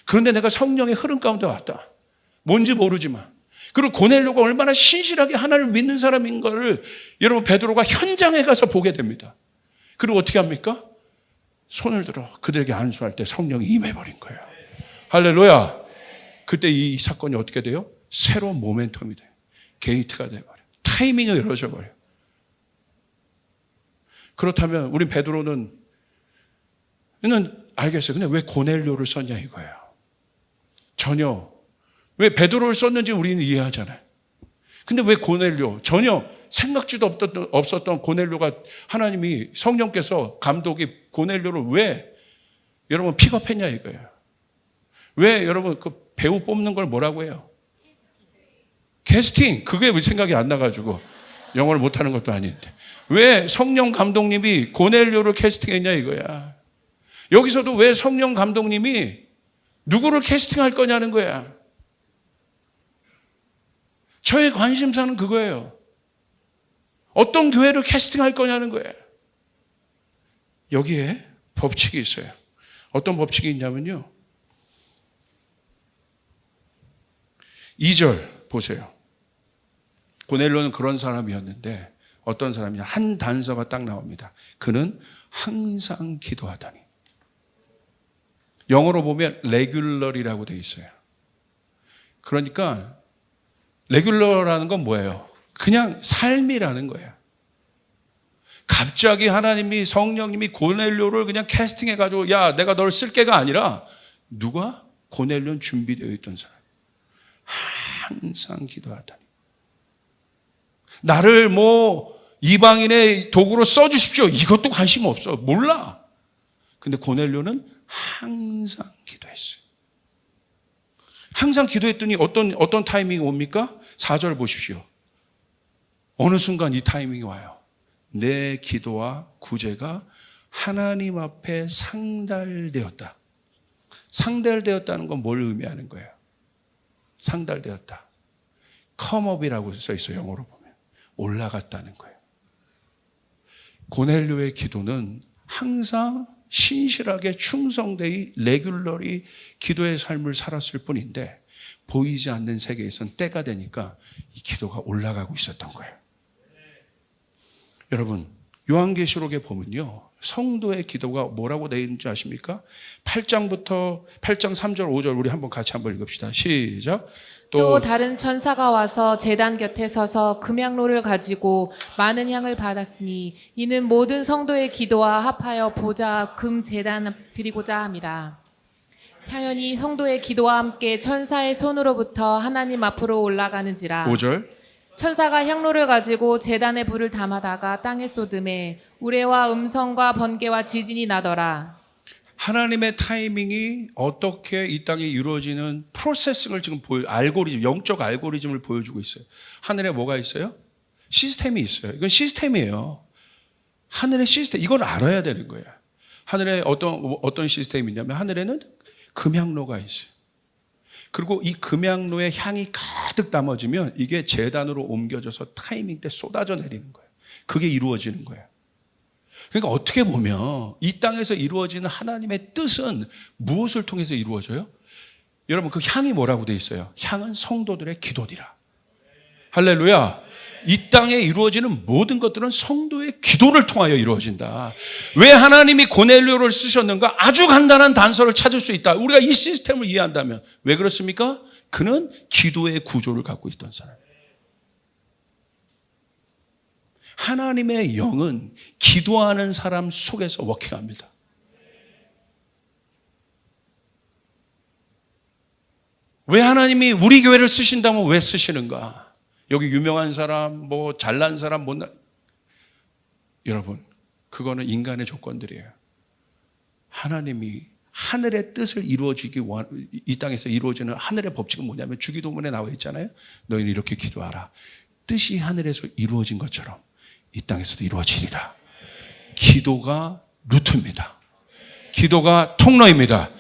그런데 내가 성령의 흐름 가운데 왔다. 뭔지 모르지만. 그리고 고넬료가 얼마나 신실하게 하나님을 믿는 사람인 것을 여러분 베드로가 현장에 가서 보게 됩니다. 그리고 어떻게 합니까? 손을 들어 그들에게 안수할 때 성령이 임해버린 거예요. 할렐루야. 그때 이 사건이 어떻게 돼요? 새로운 모멘텀이 돼요. 게이트가 돼버려요. 타이밍이 열어져 버려요. 그렇다면 우리 베드로는 알겠어요. 근데 왜 고넬료를 썼냐 이거예요. 전혀 왜 베드로를 썼는지 우리는 이해하잖아요. 근데 왜 고넬료? 전혀 생각지도 없었던 고넬료가 하나님이 성령께서 감독이 고넬료를 왜 여러분 픽업했냐 이거예요. 왜 여러분 그 배우 뽑는 걸 뭐라고 해요? 캐스팅. 그게 왜 생각이 안 나가지고 영어를 못하는 것도 아닌데 왜 성령 감독님이 고넬료를 캐스팅했냐 이거야. 여기서도 왜 성령 감독님이 누구를 캐스팅할 거냐는 거야. 저의 관심사는 그거예요. 어떤 교회를 캐스팅할 거냐는 거예요. 여기에 법칙이 있어요. 어떤 법칙이 있냐면요. 2절 보세요. 고넬료는 그런 사람이었는데 어떤 사람이냐. 한 단서가 딱 나옵니다. 그는 항상 기도하더니. 영어로 보면 레귤러리라고 되어 있어요. 그러니까 레귤러라는 건 뭐예요? 그냥 삶이라는 거예요. 갑자기 하나님이 성령님이 고넬료를 그냥 캐스팅해가지고 야 내가 널 쓸게가 아니라 누가? 고넬료는 준비되어 있던 사람. 항상 기도하다니. 나를 뭐 이방인의 도구로 써주십시오. 이것도 관심 없어. 몰라. 근데 고넬료는 항상 기도했어요. 항상 기도했더니 어떤 타이밍이 옵니까? 4절 보십시오. 어느 순간 이 타이밍이 와요. 내 기도와 구제가 하나님 앞에 상달되었다. 상달되었다는 건 뭘 의미하는 거예요? 상달되었다. come up이라고 써 있어요. 영어로 보면. 올라갔다는 거예요. 고넬료의 기도는 항상 신실하게 충성되이 레귤러리 기도의 삶을 살았을 뿐인데 보이지 않는 세계에선 때가 되니까 이 기도가 올라가고 있었던 거예요. 여러분 요한계시록에 보면요. 성도의 기도가 뭐라고 되어 있는지 아십니까? 8장 3절 5절 우리 같이 한번 읽읍시다. 시작. 또 다른 천사가 와서 제단 곁에 서서 금향로를 가지고 많은 향을 받았으니 이는 모든 성도의 기도와 합하여 보좌 금 제단 드리고자 함이라. 향연이 성도의 기도와 함께 천사의 손으로부터 하나님 앞으로 올라가는지라. 5절. 천사가 향로를 가지고 제단에 불을 담아다가 땅에 쏟음에 우레와 음성과 번개와 지진이 나더라. 하나님의 타이밍이 어떻게 이 땅에 이루어지는 프로세싱을 지금 알고리즘, 영적 알고리즘을 보여주고 있어요. 하늘에 뭐가 있어요? 시스템이 있어요. 이건 시스템이에요. 하늘의 시스템, 이걸 알아야 되는 거예요. 하늘에 어떤 시스템이 있냐면 하늘에는 금향로가 있어요. 그리고 이 금향로에 향이 가득 담아지면 이게 제단으로 옮겨져서 타이밍 때 쏟아져 내리는 거예요. 그게 이루어지는 거예요. 그러니까 어떻게 보면 이 땅에서 이루어지는 하나님의 뜻은 무엇을 통해서 이루어져요? 여러분 그 향이 뭐라고 돼 있어요? 향은 성도들의 기도니라. 할렐루야. 이 땅에 이루어지는 모든 것들은 성도의 기도를 통하여 이루어진다. 왜 하나님이 고넬료를 쓰셨는가? 아주 간단한 단서를 찾을 수 있다. 우리가 이 시스템을 이해한다면. 왜 그렇습니까? 그는 기도의 구조를 갖고 있던 사람이에요. 하나님의 영은 기도하는 사람 속에서 워킹합니다. 왜 하나님이 우리 교회를 쓰신다면 왜 쓰시는가? 여기 유명한 사람, 뭐 잘난 사람, 못난 여러분, 그거는 인간의 조건들이에요. 하나님이 하늘의 뜻을 이루어지기 이 땅에서 이루어지는 하늘의 법칙은 뭐냐면 주기도문에 나와 있잖아요. 너희는 이렇게 기도하라. 뜻이 하늘에서 이루어진 것처럼 이 땅에서도 이루어지리라. 기도가 루트입니다. 기도가 통로입니다.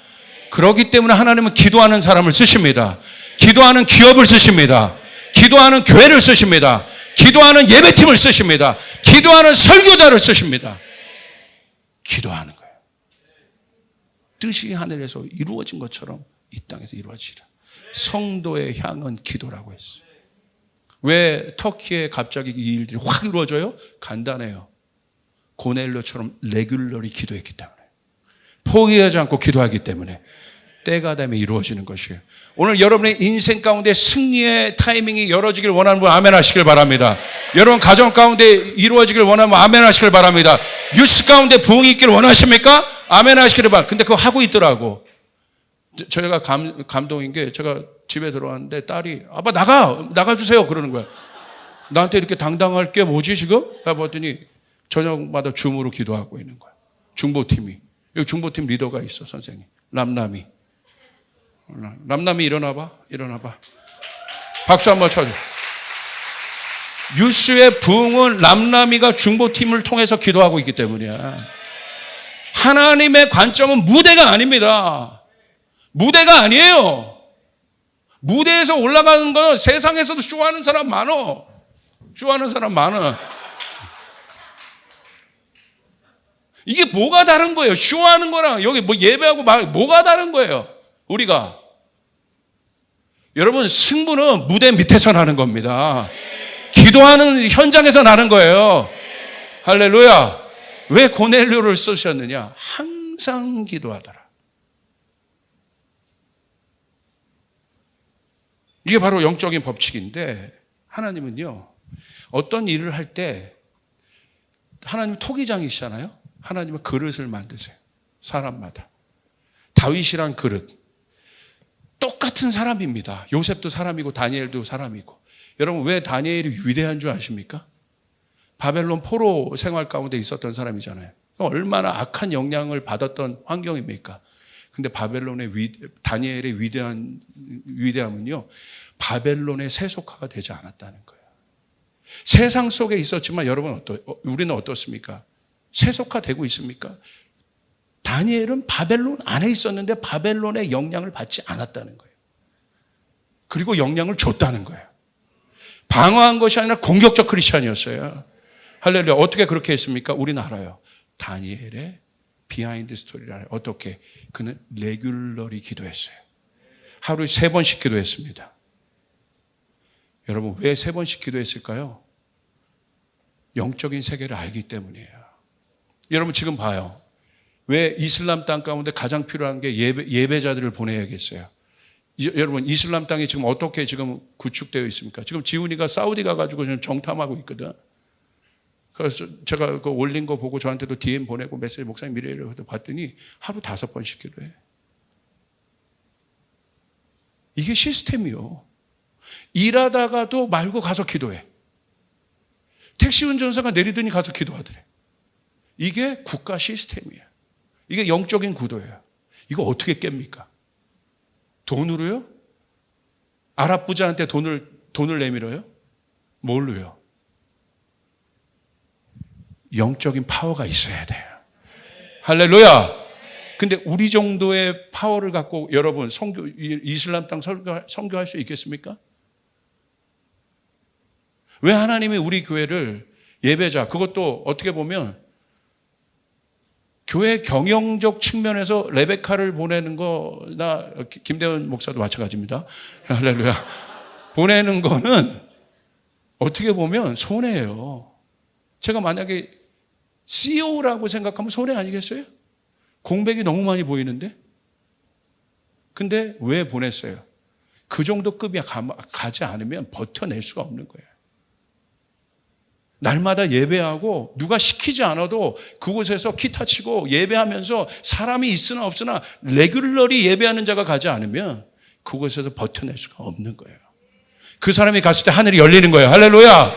그렇기 때문에 하나님은 기도하는 사람을 쓰십니다. 기도하는 기업을 쓰십니다. 기도하는 교회를 쓰십니다. 기도하는 예배팀을 쓰십니다. 기도하는 설교자를 쓰십니다. 기도하는 거예요. 뜻이 하늘에서 이루어진 것처럼 이 땅에서 이루어지라. 성도의 향은 기도라고 했어요. 왜 터키에 갑자기 이 일들이 확 이루어져요? 간단해요. 고넬료처럼 레귤러리 기도했기 때문에. 포기하지 않고 기도하기 때문에 때가 되면 이루어지는 것이에요. 오늘 여러분의 인생 가운데 승리의 타이밍이 열어지길 원하는 분 아멘 하시길 바랍니다. 여러분 가정 가운데 이루어지길 원하는 분 아멘 하시길 바랍니다. 뉴스 가운데 부흥이 있길 원하십니까? 아멘 하시길 바랍니다. 근데 그거 하고 있더라고. 저희가 감동인 게 제가 집에 들어왔는데 딸이 아빠 나가주세요 그러는 거야. 나한테 이렇게 당당할 게 뭐지 지금? 해봤더니 저녁마다 줌으로 기도하고 있는 거야. 중보팀이. 여기 중보팀 리더가 있어 선생님. 람남이 일어나봐. 박수 한번 쳐줘. 뉴스의 부흥은 람남이가 중보팀을 통해서 기도하고 있기 때문이야. 하나님의 관점은 무대가 아닙니다. 무대가 아니에요. 무대에서 올라가는 건 세상에서도 쇼하는 사람 많어. 이게 뭐가 다른 거예요? 쇼하는 거랑 여기 뭐 예배하고 뭐가 다른 거예요? 우리가. 여러분 승부는 무대 밑에서 나는 겁니다. 기도하는 현장에서 나는 거예요. 할렐루야. 왜 고넬료를 쓰셨느냐? 항상 기도하더라. 이게 바로 영적인 법칙인데 하나님은요. 어떤 일을 할 때 하나님 토기장이시잖아요. 하나님은 그릇을 만드세요. 사람마다. 다윗이란 그릇. 똑같은 사람입니다. 요셉도 사람이고 다니엘도 사람이고. 여러분 왜 다니엘이 위대한 줄 아십니까? 바벨론 포로 생활 가운데 있었던 사람이잖아요. 얼마나 악한 영향을 받았던 환경입니까? 근데 다니엘의 위대함은요, 바벨론의 세속화가 되지 않았다는 거예요. 세상 속에 있었지만 여러분 우리는 어떻습니까? 세속화되고 있습니까? 다니엘은 바벨론 안에 있었는데 바벨론의 영향을 받지 않았다는 거예요. 그리고 영향을 줬다는 거예요. 방어한 것이 아니라 공격적 크리스찬이었어요. 할렐루야. 어떻게 그렇게 했습니까? 우리는 알아요. 다니엘의 비하인드 스토리를 알아요. 어떻게? 그는 레귤러리 기도했어요. 하루에 3번씩 기도했습니다. 여러분 왜 3번씩 기도했을까요? 영적인 세계를 알기 때문이에요. 여러분 지금 봐요. 왜 이슬람 땅 가운데 가장 필요한 게 예배자들을 보내야겠어요. 여러분 이슬람 땅이 지금 어떻게 지금 구축되어 있습니까? 지금 지훈이가 사우디 가가지고 지금 정탐하고 있거든. 그래서 제가 그 올린 거 보고 저한테도 DM 보내고 메시지 목사님 미래를 봤더니 하루 5번씩 기도해. 이게 시스템이요. 일하다가도 말고 가서 기도해. 택시 운전사가 내리더니 가서 기도하더래. 이게 국가 시스템이에요. 이게 영적인 구도예요. 이거 어떻게 깹니까? 돈으로요? 아랍 부자한테 돈을 내밀어요? 뭘로요? 영적인 파워가 있어야 돼요. 할렐루야! 근데 우리 정도의 파워를 갖고 여러분 이슬람 땅 선교할 수 있겠습니까? 왜 하나님이 우리 교회를 예배자, 그것도 어떻게 보면 교회 경영적 측면에서 레베카를 보내는 거나 김대원 목사도 마찬가지입니다. 할렐루야. 보내는 거는 어떻게 보면 손해예요. 제가 만약에 CEO라고 생각하면 손해 아니겠어요? 공백이 너무 많이 보이는데? 근데 왜 보냈어요? 그 정도 급이 가지 않으면 버텨낼 수가 없는 거예요. 날마다 예배하고 누가 시키지 않아도 그곳에서 기타 치고 예배하면서 사람이 있으나 없으나 레귤러리 예배하는 자가 가지 않으면 그곳에서 버텨낼 수가 없는 거예요. 그 사람이 갔을 때 하늘이 열리는 거예요. 할렐루야.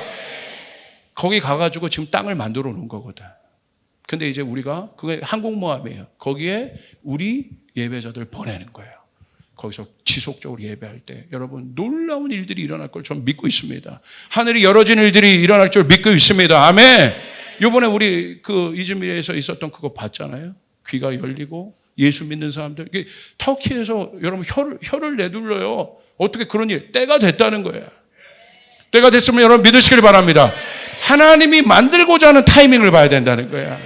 거기 가가지고 지금 땅을 만들어 놓은 거거든. 근데 이제 우리가 그게 항공모함이에요. 거기에 우리 예배자들 보내는 거예요. 거기서 지속적으로 예배할 때 여러분 놀라운 일들이 일어날 걸 전 믿고 있습니다. 하늘이 열어진 일들이 일어날 줄 믿고 있습니다. 아멘. 이번에 우리 그 이즈미르에서 있었던 그거 봤잖아요. 귀가 열리고 예수 믿는 사람들. 이게 터키에서 여러분 혀를 내둘러요. 어떻게 그런 일? 때가 됐다는 거예요. 때가 됐으면 여러분 믿으시길 바랍니다. 하나님이 만들고자 하는 타이밍을 봐야 된다는 거야.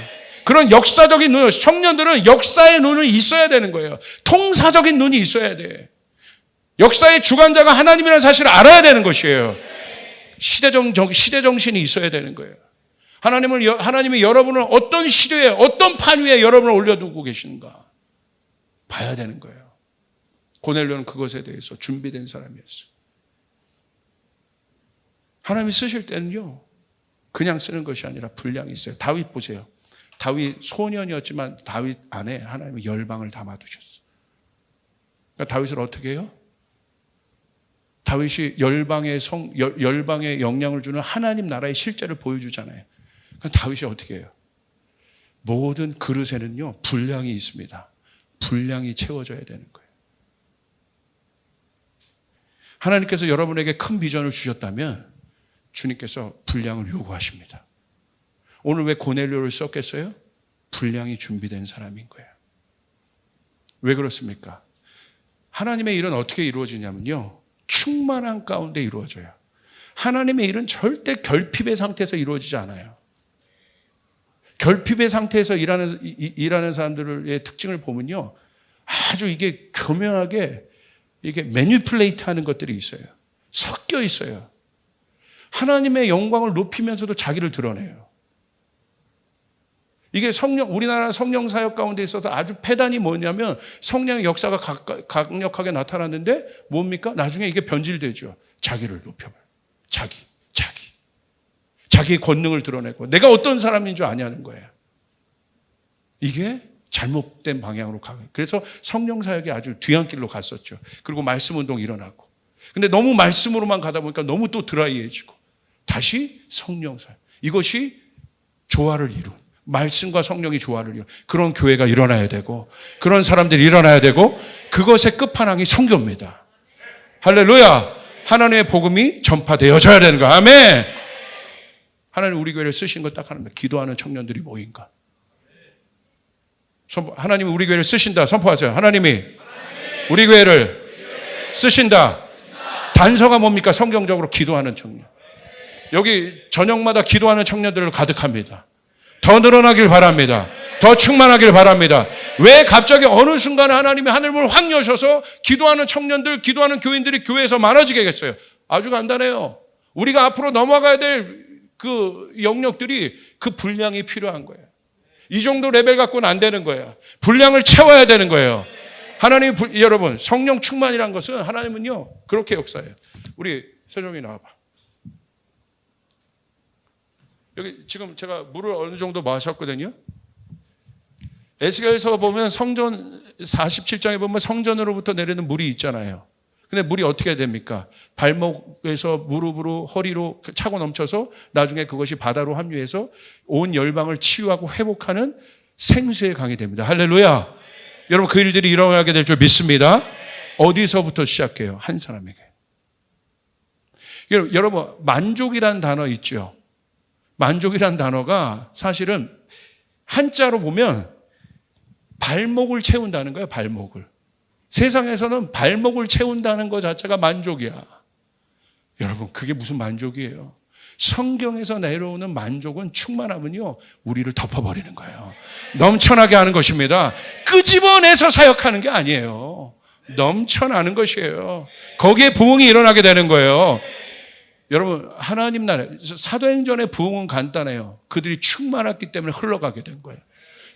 그런 역사적인 눈, 청년들은 역사의 눈이 있어야 되는 거예요. 통사적인 눈이 있어야 돼. 역사의 주관자가 하나님이라는 사실을 알아야 되는 것이에요. 시대정신이 있어야 되는 거예요. 하나님이 여러분을 어떤 시대에, 어떤 판 위에 여러분을 올려두고 계시는가 봐야 되는 거예요. 고넬료는 그것에 대해서 준비된 사람이었어요. 하나님이 쓰실 때는요, 그냥 쓰는 것이 아니라 분량이 있어요. 다윗 보세요. 다윗 소년이었지만 다윗 안에 하나님의 열방을 담아두셨어요. 그러니까 다윗을 어떻게 해요? 다윗이 열방에 영향을 주는 하나님 나라의 실제를 보여주잖아요. 그럼 다윗이 어떻게 해요? 모든 그릇에는요, 분량이 있습니다. 분량이 채워져야 되는 거예요. 하나님께서 여러분에게 큰 비전을 주셨다면 주님께서 분량을 요구하십니다. 오늘 왜 고넬료를 썼겠어요? 분량이 준비된 사람인 거예요. 왜 그렇습니까? 하나님의 일은 어떻게 이루어지냐면요, 충만한 가운데 이루어져요. 하나님의 일은 절대 결핍의 상태에서 이루어지지 않아요. 결핍의 상태에서 일하는 사람들의 특징을 보면요, 아주 이게 교묘하게 이게 매니플레이트 하는 것들이 있어요. 섞여 있어요. 하나님의 영광을 높이면서도 자기를 드러내요. 이게 우리나라 성령 사역 가운데 있어서 아주 패단이 뭐냐면 성령의 역사가 강력하게 나타났는데 뭡니까? 나중에 이게 변질되죠. 자기를 높여봐요. 자기. 자기의 권능을 드러내고 내가 어떤 사람인 줄 아냐는 거예요. 이게 잘못된 방향으로 가요. 그래서 성령 사역이 아주 뒤안길로 갔었죠. 그리고 말씀 운동이 일어나고. 근데 너무 말씀으로만 가다 보니까 너무 또 드라이해지고 다시 성령 사역. 이것이 조화를 이룬, 말씀과 성령이 조화를 이룬 그런 교회가 일어나야 되고 그런 사람들이 일어나야 되고 그것의 끝판왕이 선교입니다. 할렐루야. 하나님의 복음이 전파되어져야 되는 거야. 아멘. 하나님 우리 교회를 쓰신 거 딱 하나입니다. 기도하는 청년들이 모인가. 하나님이 우리 교회를 쓰신다. 선포하세요. 하나님이 우리 교회를 쓰신다. 단서가 뭡니까? 성경적으로 기도하는 청년. 여기 저녁마다 기도하는 청년들을 가득합니다. 더 늘어나길 바랍니다. 더 충만하길 바랍니다. 왜 갑자기 어느 순간에 하나님이 하늘문을 확 여셔서 기도하는 청년들, 기도하는 교인들이 교회에서 많아지겠어요? 아주 간단해요. 우리가 앞으로 넘어가야 될 그 영역들이 그 분량이 필요한 거예요. 이 정도 레벨 갖고는 안 되는 거예요. 분량을 채워야 되는 거예요. 하나님, 여러분, 성령 충만이란 것은 하나님은요, 그렇게 역사해요. 우리 세종이 나와봐. 여기 지금 제가 물을 어느 정도 마셨거든요. 에스겔서 보면 성전 47장에 보면 성전으로부터 내리는 물이 있잖아요. 근데 물이 어떻게 됩니까? 발목에서 무릎으로 허리로 차고 넘쳐서 나중에 그것이 바다로 합류해서 온 열방을 치유하고 회복하는 생수의 강이 됩니다. 할렐루야. 여러분 그 일들이 일어나게 될 줄 믿습니다. 어디서부터 시작해요? 한 사람에게. 여러분 만족이라는 단어 있죠. 만족이라는 단어가 사실은 한자로 보면 발목을 채운다는 거예요. 발목을. 세상에서는 발목을 채운다는 것 자체가 만족이야. 여러분 그게 무슨 만족이에요? 성경에서 내려오는 만족은 충만함은요 우리를 덮어버리는 거예요. 넘쳐나게 하는 것입니다. 끄집어내서 사역하는 게 아니에요. 넘쳐나는 것이에요. 거기에 부흥이 일어나게 되는 거예요. 여러분 하나님 나라 사도행전의 부흥은 간단해요. 그들이 충만했기 때문에 흘러가게 된 거예요.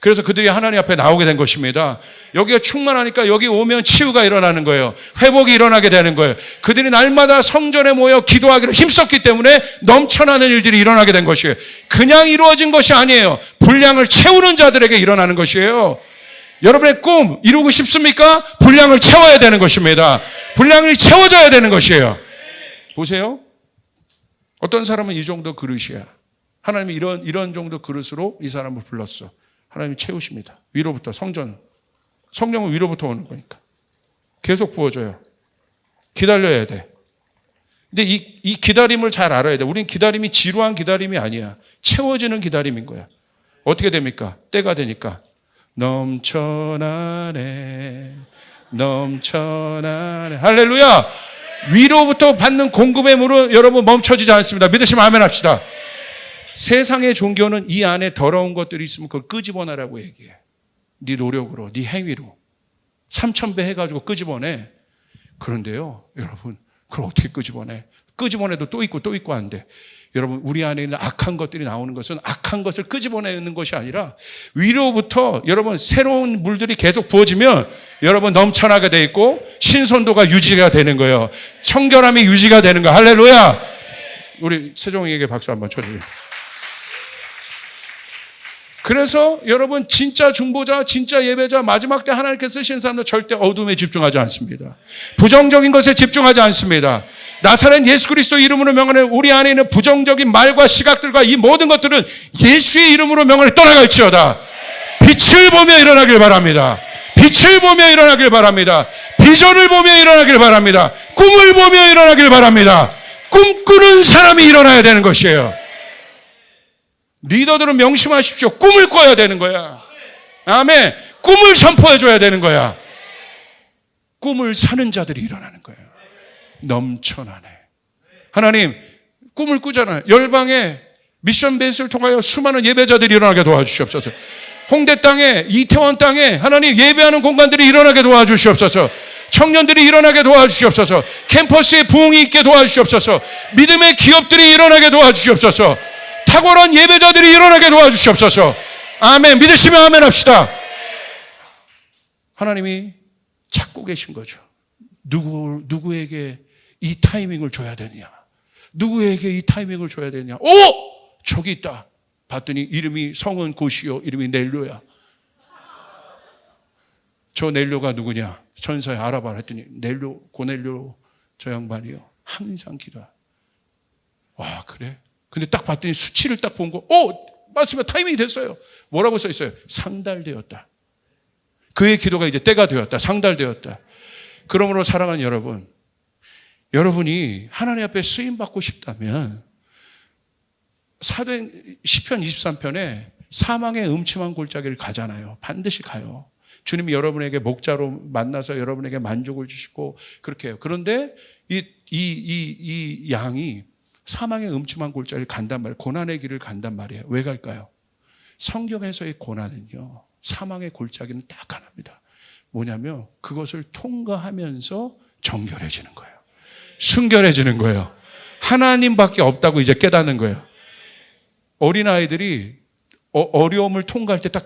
그래서 그들이 하나님 앞에 나오게 된 것입니다. 여기가 충만하니까 여기 오면 치유가 일어나는 거예요. 회복이 일어나게 되는 거예요. 그들이 날마다 성전에 모여 기도하기를 힘썼기 때문에 넘쳐나는 일들이 일어나게 된 것이에요. 그냥 이루어진 것이 아니에요. 분량을 채우는 자들에게 일어나는 것이에요. 여러분의 꿈 이루고 싶습니까? 분량을 채워야 되는 것입니다. 분량이 채워져야 되는 것이에요. 보세요. 어떤 사람은 이 정도 그릇이야. 하나님이 이런 정도 그릇으로 이 사람을 불렀어. 하나님이 채우십니다. 위로부터 성령은 위로부터 오는 거니까. 계속 부어줘요. 기다려야 돼. 근데 이 기다림을 잘 알아야 돼. 우린 기다림이 지루한 기다림이 아니야. 채워지는 기다림인 거야. 어떻게 됩니까? 때가 되니까. 넘쳐나네. 넘쳐나네. 할렐루야! 위로부터 받는 공급의 물은 여러분 멈춰지지 않습니다. 믿으시면 아멘 합시다. 세상의 종교는 이 안에 더러운 것들이 있으면 그걸 끄집어내라고 얘기해. 네 노력으로, 네 행위로. 3000배 해가지고 끄집어내. 그런데요, 여러분, 그걸 어떻게 끄집어내? 끄집어내도 또 있고 안 돼. 여러분, 우리 안에 있는 악한 것들이 나오는 것은 악한 것을 끄집어내는 것이 아니라 위로부터 여러분 새로운 물들이 계속 부어지면 여러분 넘쳐나게 돼 있고 신선도가 유지가 되는 거예요. 청결함이 유지가 되는 거예요. 할렐루야! 우리 세종이에게 박수 한번 쳐주세요. 그래서 여러분 진짜 중보자, 진짜 예배자, 마지막 때 하나님께 쓰시는 사람들 절대 어둠에 집중하지 않습니다. 부정적인 것에 집중하지 않습니다. 나사렛 예수 그리스도 이름으로 명하는 우리 안에 있는 부정적인 말과 시각들과 이 모든 것들은 예수의 이름으로 명하는 떠나갈지어다. 빛을 보며 일어나길 바랍니다. 빛을 보며 일어나길 바랍니다. 비전을 보며 일어나길 바랍니다. 꿈을 보며 일어나길 바랍니다. 꿈꾸는 사람이 일어나야 되는 것이에요. 리더들은 명심하십시오. 꿈을 꿔야 되는 거야. 아멘. 꿈을 선포해줘야 되는 거야. 꿈을 사는 자들이 일어나는 거예요. 넘쳐나네. 하나님 꿈을 꾸잖아요. 열방에 미션 베이스를 통하여 수많은 예배자들이 일어나게 도와주시옵소서. 홍대 땅에, 이태원 땅에 하나님 예배하는 공간들이 일어나게 도와주시옵소서. 청년들이 일어나게 도와주시옵소서. 캠퍼스에 부흥이 있게 도와주시옵소서. 믿음의 기업들이 일어나게 도와주시옵소서. 탁월한 예배자들이 일어나게 도와주시옵소서. 아멘. 믿으시면 아멘 합시다. 하나님이 찾고 계신 거죠. 누구에게 이 타이밍을 줘야 되느냐? 누구에게 이 타이밍을 줘야 되느냐? 오! 저기 있다. 봤더니 이름이 성은 고시요. 이름이 넬료야. 저 넬료가 누구냐? 천사에 알아봐라 했더니 넬료, 고넬료 저 양반이요. 항상 기도하. 와, 그래? 근데 딱 봤더니 수치를 딱 본 거, 맞습니다. 타이밍이 됐어요. 뭐라고 써 있어요? 상달되었다. 그의 기도가 이제 때가 되었다. 상달되었다. 그러므로 사랑하는 여러분, 여러분이 하나님 앞에 쓰임받고 싶다면 시편 23편에 사망의 음침한 골짜기를 가잖아요. 반드시 가요. 주님이 여러분에게 목자로 만나서 여러분에게 만족을 주시고 그렇게 해요. 그런데 이 양이 사망의 음침한 골짜기를 간단 말이에요. 고난의 길을 간단 말이에요. 왜 갈까요? 성경에서의 고난은요, 사망의 골짜기는 딱 하나입니다. 뭐냐면 그것을 통과하면서 정결해지는 거예요. 순결해지는 거예요. 하나님밖에 없다고 이제 깨닫는 거예요. 어린아이들이 어려움을 통과할 때 딱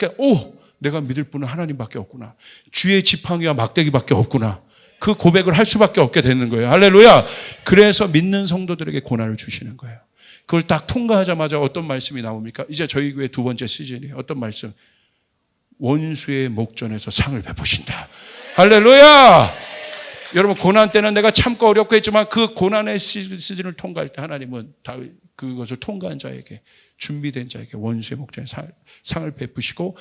내가 믿을 분은 하나님밖에 없구나. 쥐의 지팡이와 막대기밖에 없구나. 그 고백을 할 수밖에 없게 되는 거예요. 할렐루야. 그래서 믿는 성도들에게 고난을 주시는 거예요. 그걸 딱 통과하자마자 어떤 말씀이 나옵니까? 이제 저희 교회 두 번째 시즌이에요. 어떤 말씀? 원수의 목전에서 상을 베푸신다. 할렐루야. 여러분, 고난 때는 내가 참고 어렵고 했지만 그 고난의 시즌을 통과할 때 하나님은 그것을 통과한 자에게, 준비된 자에게 원수의 목전에 상을 베푸시고,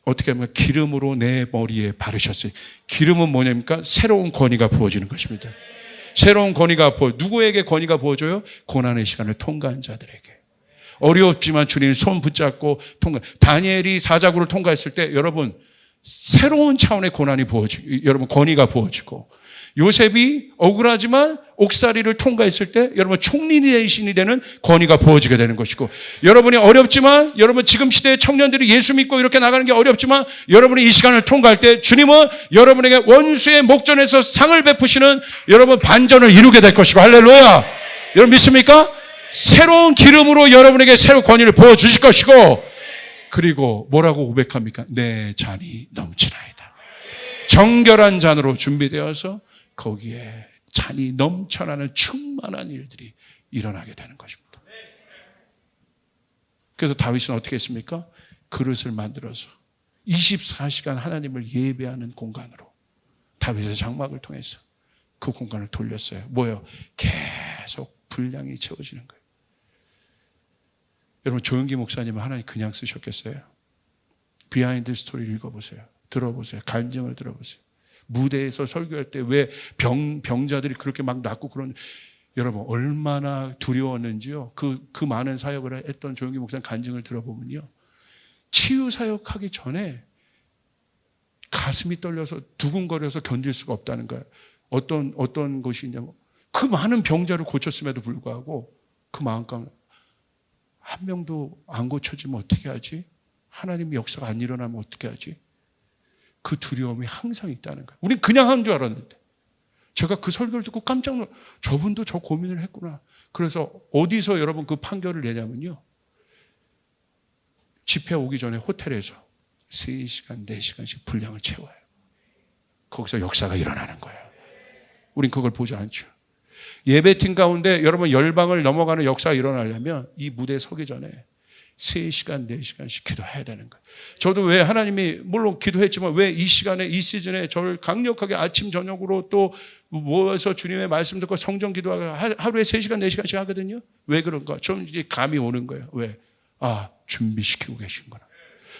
어떻게 하면 기름으로 내 머리에 바르셨어요. 기름은 뭐냐니까? 새로운 권위가 부어지는 것입니다. 새로운 권위가 누구에게 권위가 부어져요? 고난의 시간을 통과한 자들에게. 어렵지만 주님 손 붙잡고 다니엘이 사자굴을 통과했을 때 여러분 새로운 차원의 고난이 부어지고, 여러분 권위가 부어지고, 요셉이 억울하지만 옥살이를 통과했을 때 여러분 총리 대신이 되는 권위가 부어지게 되는 것이고, 여러분이 어렵지만, 여러분 지금 시대의 청년들이 예수 믿고 이렇게 나가는 게 어렵지만 여러분이 이 시간을 통과할 때 주님은 여러분에게 원수의 목전에서 상을 베푸시는 여러분 반전을 이루게 될 것이고, 할렐루야. 여러분 믿습니까? 새로운 기름으로 여러분에게 새로운 권위를 부어주실 것이고, 그리고 뭐라고 고백합니까? 내 잔이 넘치나이다. 정결한 잔으로 준비되어서 거기에 잔이 넘쳐나는 충만한 일들이 일어나게 되는 것입니다. 그래서 다윗은 어떻게 했습니까? 그릇을 만들어서 24시간 하나님을 예배하는 공간으로 다윗의 장막을 통해서 그 공간을 돌렸어요. 뭐예요? 계속 분량이 채워지는 거예요. 여러분, 조영기 목사님은 하나님 그냥 쓰셨겠어요? 비하인드 스토리를 읽어보세요. 들어보세요. 간증을 들어보세요. 무대에서 설교할 때 왜 병자들이 그렇게 막 낫고 그런, 여러분 얼마나 두려웠는지요. 그 많은 사역을 했던 조영기 목사님 간증을 들어보면요, 치유 사역하기 전에 가슴이 떨려서 두근거려서 견딜 수가 없다는 거예요. 어떤 것이냐면 그 많은 병자를 고쳤음에도 불구하고 그 마음 가운데 한 명도 안 고쳐지면 어떻게 하지? 하나님의 역사가 안 일어나면 어떻게 하지? 그 두려움이 항상 있다는 거예요. 우린 그냥 하는 줄 알았는데, 제가 그 설교를 듣고 깜짝 놀라, 저분도 저 고민을 했구나. 그래서 어디서 여러분 그 판결을 내냐면요, 집회 오기 전에 호텔에서 3시간, 4시간씩 분량을 채워요. 거기서 역사가 일어나는 거예요. 우린 그걸 보지 않죠. 예배팀 가운데 여러분 열방을 넘어가는 역사가 일어나려면 이 무대에 서기 전에 3시간, 4시간씩 기도해야 되는 거예요. 저도 왜 하나님이, 물론 기도했지만 왜 이 시간에, 이 시즌에 저를 강력하게 아침, 저녁으로 또 모여서 주님의 말씀 듣고 성전 기도하고 하루에 3시간, 4시간씩 하거든요. 왜 그런가? 좀 이제 감이 오는 거예요. 왜? 준비시키고 계시는구나.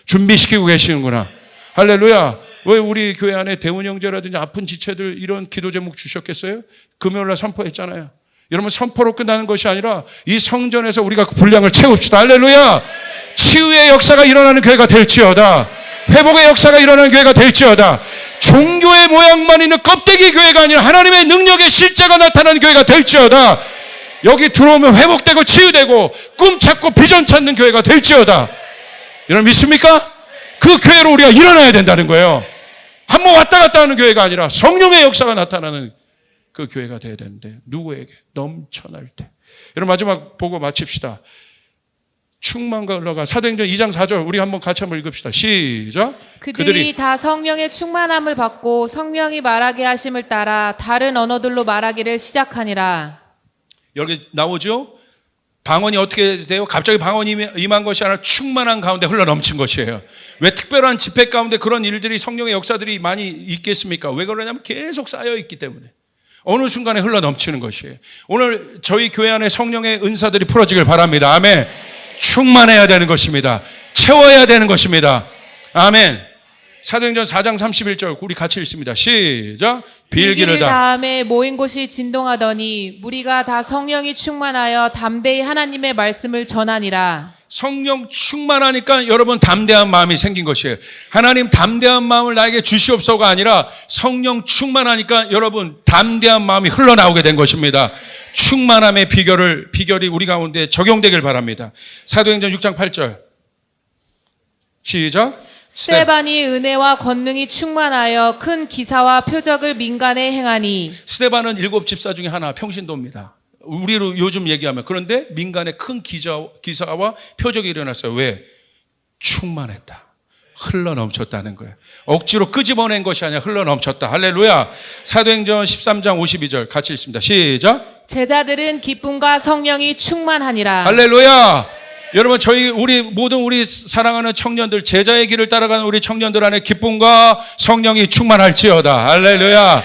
준비시키고 계시는구나. 할렐루야. 왜 우리 교회 안에 대원 형제라든지 아픈 지체들 이런 기도 제목 주셨겠어요? 금요일날 선포했잖아요. 여러분, 선포로 끝나는 것이 아니라 이 성전에서 우리가 그 분량을 채웁시다. 할렐루야. 치유의 역사가 일어나는 교회가 될지어다. 회복의 역사가 일어나는 교회가 될지어다. 종교의 모양만 있는 껍데기 교회가 아니라 하나님의 능력의 실제가 나타나는 교회가 될지어다. 여기 들어오면 회복되고 치유되고 꿈 찾고 비전 찾는 교회가 될지어다. 여러분 믿습니까? 그 교회로 우리가 일어나야 된다는 거예요. 한번 왔다 갔다 하는 교회가 아니라 성령의 역사가 나타나는 그 교회가 돼야 되는데, 누구에게? 넘쳐날 때. 여러분 마지막 보고 마칩시다. 충만과 흘러가 사도행전 2장 4절 우리 한번 같이 한번 읽읍시다. 시작. 그들이 다 성령의 충만함을 받고 성령이 말하게 하심을 따라 다른 언어들로 말하기를 시작하니라. 여기 나오죠? 방언이 어떻게 돼요? 갑자기 방언이 임한 것이 아니라 충만한 가운데 흘러넘친 것이에요. 왜 특별한 집회 가운데 그런 일들이 성령의 역사들이 많이 있겠습니까? 왜 그러냐면 계속 쌓여 있기 때문에 어느 순간에 흘러넘치는 것이에요. 오늘 저희 교회 안에 성령의 은사들이 풀어지길 바랍니다. 아멘. 충만해야 되는 것입니다. 채워야 되는 것입니다. 아멘. 사도행전 4장 31절 우리 같이 읽습니다. 시작. 빌기를 다음에 모인 곳이 진동하더니 무리가 다 성령이 충만하여 담대히 하나님의 말씀을 전하니라. 성령 충만하니까 여러분 담대한 마음이 생긴 것이에요. 하나님 담대한 마음을 나에게 주시옵소서가 아니라 성령 충만하니까 여러분 담대한 마음이 흘러나오게 된 것입니다. 충만함의 비결이 우리 가운데 적용되길 바랍니다. 사도행전 6장 8절 시작. 스데반이 은혜와 권능이 충만하여 큰 기사와 표적을 민간에 행하니. 스데반은 7 집사 중에 하나, 평신도입니다. 우리로 요즘 얘기하면. 그런데 민간에 큰 기사와 표적이 일어났어요. 왜? 충만했다. 흘러넘쳤다는 거예요. 억지로 끄집어낸 것이 아니라 흘러넘쳤다. 할렐루야. 사도행전 13장 52절 같이 읽습니다. 시작. 제자들은 기쁨과 성령이 충만하니라. 할렐루야. 여러분 우리 사랑하는 청년들, 제자의 길을 따라가는 우리 청년들 안에 기쁨과 성령이 충만할지어다. 할렐루야.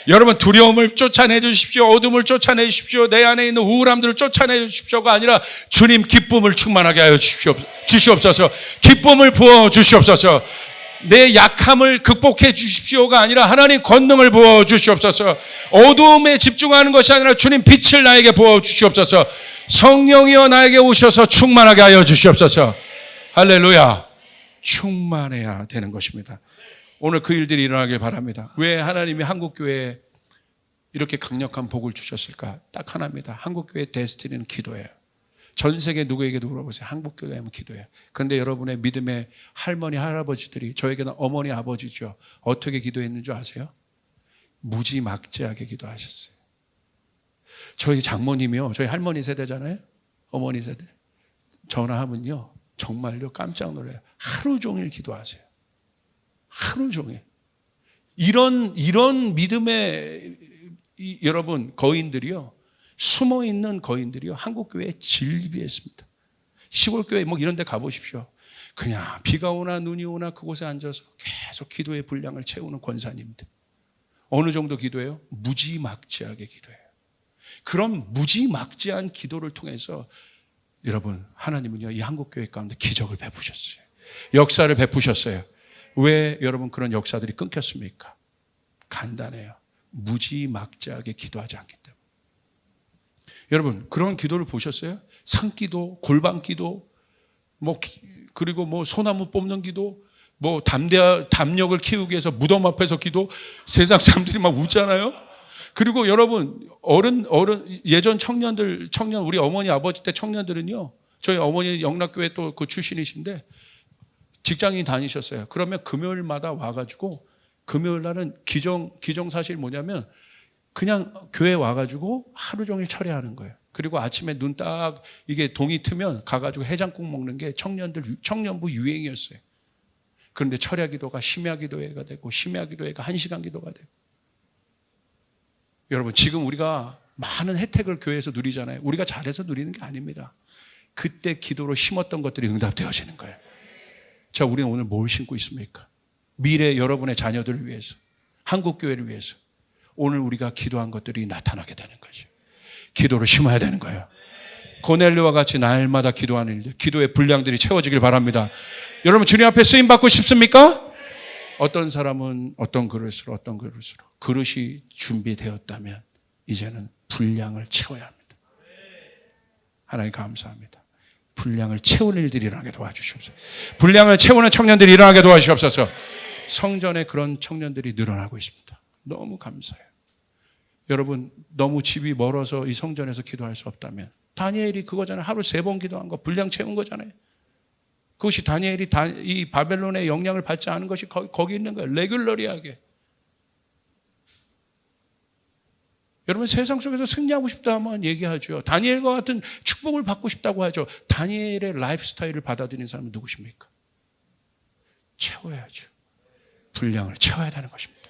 여러분 두려움을 쫓아내 주십시오. 어둠을 쫓아내 주십시오. 내 안에 있는 우울함들을 쫓아내 주십시오가 아니라 주님 기쁨을 충만하게 하여 주시옵소서. 기쁨을 부어 주시옵소서. 내 약함을 극복해 주십시오가 아니라 하나님 권능을 부어 주시옵소서. 어두움에 집중하는 것이 아니라 주님 빛을 나에게 부어 주시옵소서. 성령이여 나에게 오셔서 충만하게 하여 주시옵소서. 할렐루야. 충만해야 되는 것입니다. 오늘 그 일들이 일어나길 바랍니다. 왜 하나님이 한국교회에 이렇게 강력한 복을 주셨을까? 딱 하나입니다. 한국교회의 데스티니는 기도예요. 전 세계 누구에게도 물어보세요. 한국교회 하면 기도예요. 그런데 여러분의 믿음의 할머니, 할아버지들이, 저에게는 어머니, 아버지죠. 어떻게 기도했는 줄 아세요? 무지막지하게 기도하셨어요. 저희 장모님이요. 저희 할머니 세대잖아요. 어머니 세대. 전화하면요. 정말요. 깜짝 놀라요. 하루 종일 기도하세요. 하루 종일. 이런 믿음의 여러분 거인들이요. 숨어있는 거인들이요. 한국교회에 질비했습니다. 시골교회 이런 데 가보십시오. 그냥 비가 오나 눈이 오나 그곳에 앉아서 계속 기도의 분량을 채우는 권사님들. 어느 정도 기도해요? 무지막지하게 기도해요. 그런 무지막지한 기도를 통해서 여러분 하나님은요. 이 한국교회 가운데 기적을 베푸셨어요. 역사를 베푸셨어요. 왜 여러분 그런 역사들이 끊겼습니까? 간단해요. 무지막지하게 기도하지 않기 때문에. 여러분 그런 기도를 보셨어요? 산기도, 골방기도, 그리고 소나무 뽑는 기도, 담력을 키우기 위해서 무덤 앞에서 기도. 세상 사람들이 막 웃잖아요. 그리고 여러분 예전 청년 우리 어머니 아버지 때 청년들은요. 저희 어머니 영락교회 또 그 출신이신데 직장인 다니셨어요. 그러면 금요일마다 와가지고 금요일 날은 기정사실이 뭐냐면 그냥 교회 와가지고 하루 종일 철야하는 거예요. 그리고 아침에 눈 딱 이게 동이 트면 가가지고 해장국 먹는 게 청년부 유행이었어요. 그런데 철야 기도가 심야 기도회가 되고 심야 기도회가 1시간 기도가 되고. 여러분 지금 우리가 많은 혜택을 교회에서 누리잖아요. 우리가 잘해서 누리는 게 아닙니다. 그때 기도로 심었던 것들이 응답되어지는 거예요. 자, 우리는 오늘 뭘 심고 있습니까? 미래 여러분의 자녀들을 위해서, 한국교회를 위해서 오늘 우리가 기도한 것들이 나타나게 되는 거죠. 기도를 심어야 되는 거예요. 고넬료와 같이 날마다 기도하는 일들, 기도의 분량들이 채워지길 바랍니다. 여러분 주님 앞에 쓰임받고 싶습니까? 어떤 사람은 어떤 그릇으로 그릇이 준비되었다면 이제는 분량을 채워야 합니다. 하나님 감사합니다. 분량을 채우는 일들이 일어나게 도와주시옵소서. 분량을 채우는 청년들이 일어나게 도와주시옵소서. 성전에 그런 청년들이 늘어나고 있습니다. 너무 감사해요. 여러분 너무 집이 멀어서 이 성전에서 기도할 수 없다면 다니엘이 그거잖아요. 하루 3번 기도한 거 분량 채운 거잖아요. 그것이 다니엘이 이 바벨론의 영향을 받지 않은 것이 거기 있는 거예요. 레귤러리하게. 여러분 세상 속에서 승리하고 싶다 하면 얘기하죠. 다니엘과 같은 축복을 받고 싶다고 하죠. 다니엘의 라이프 스타일을 받아들이는 사람은 누구십니까? 채워야죠. 분량을 채워야 되는 것입니다.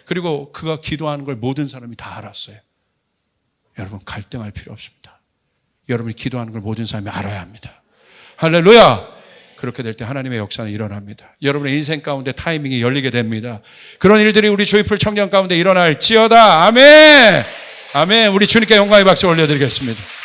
그리고 그가 기도하는 걸 모든 사람이 다 알았어요. 여러분 갈등할 필요 없습니다. 여러분이 기도하는 걸 모든 사람이 알아야 합니다. 할렐루야! 그렇게 될 때 하나님의 역사는 일어납니다. 여러분의 인생 가운데 타이밍이 열리게 됩니다. 그런 일들이 우리 조이풀 청년 가운데 일어날지어다. 아멘! 아멘! 우리 주님께 영광의 박수 올려드리겠습니다.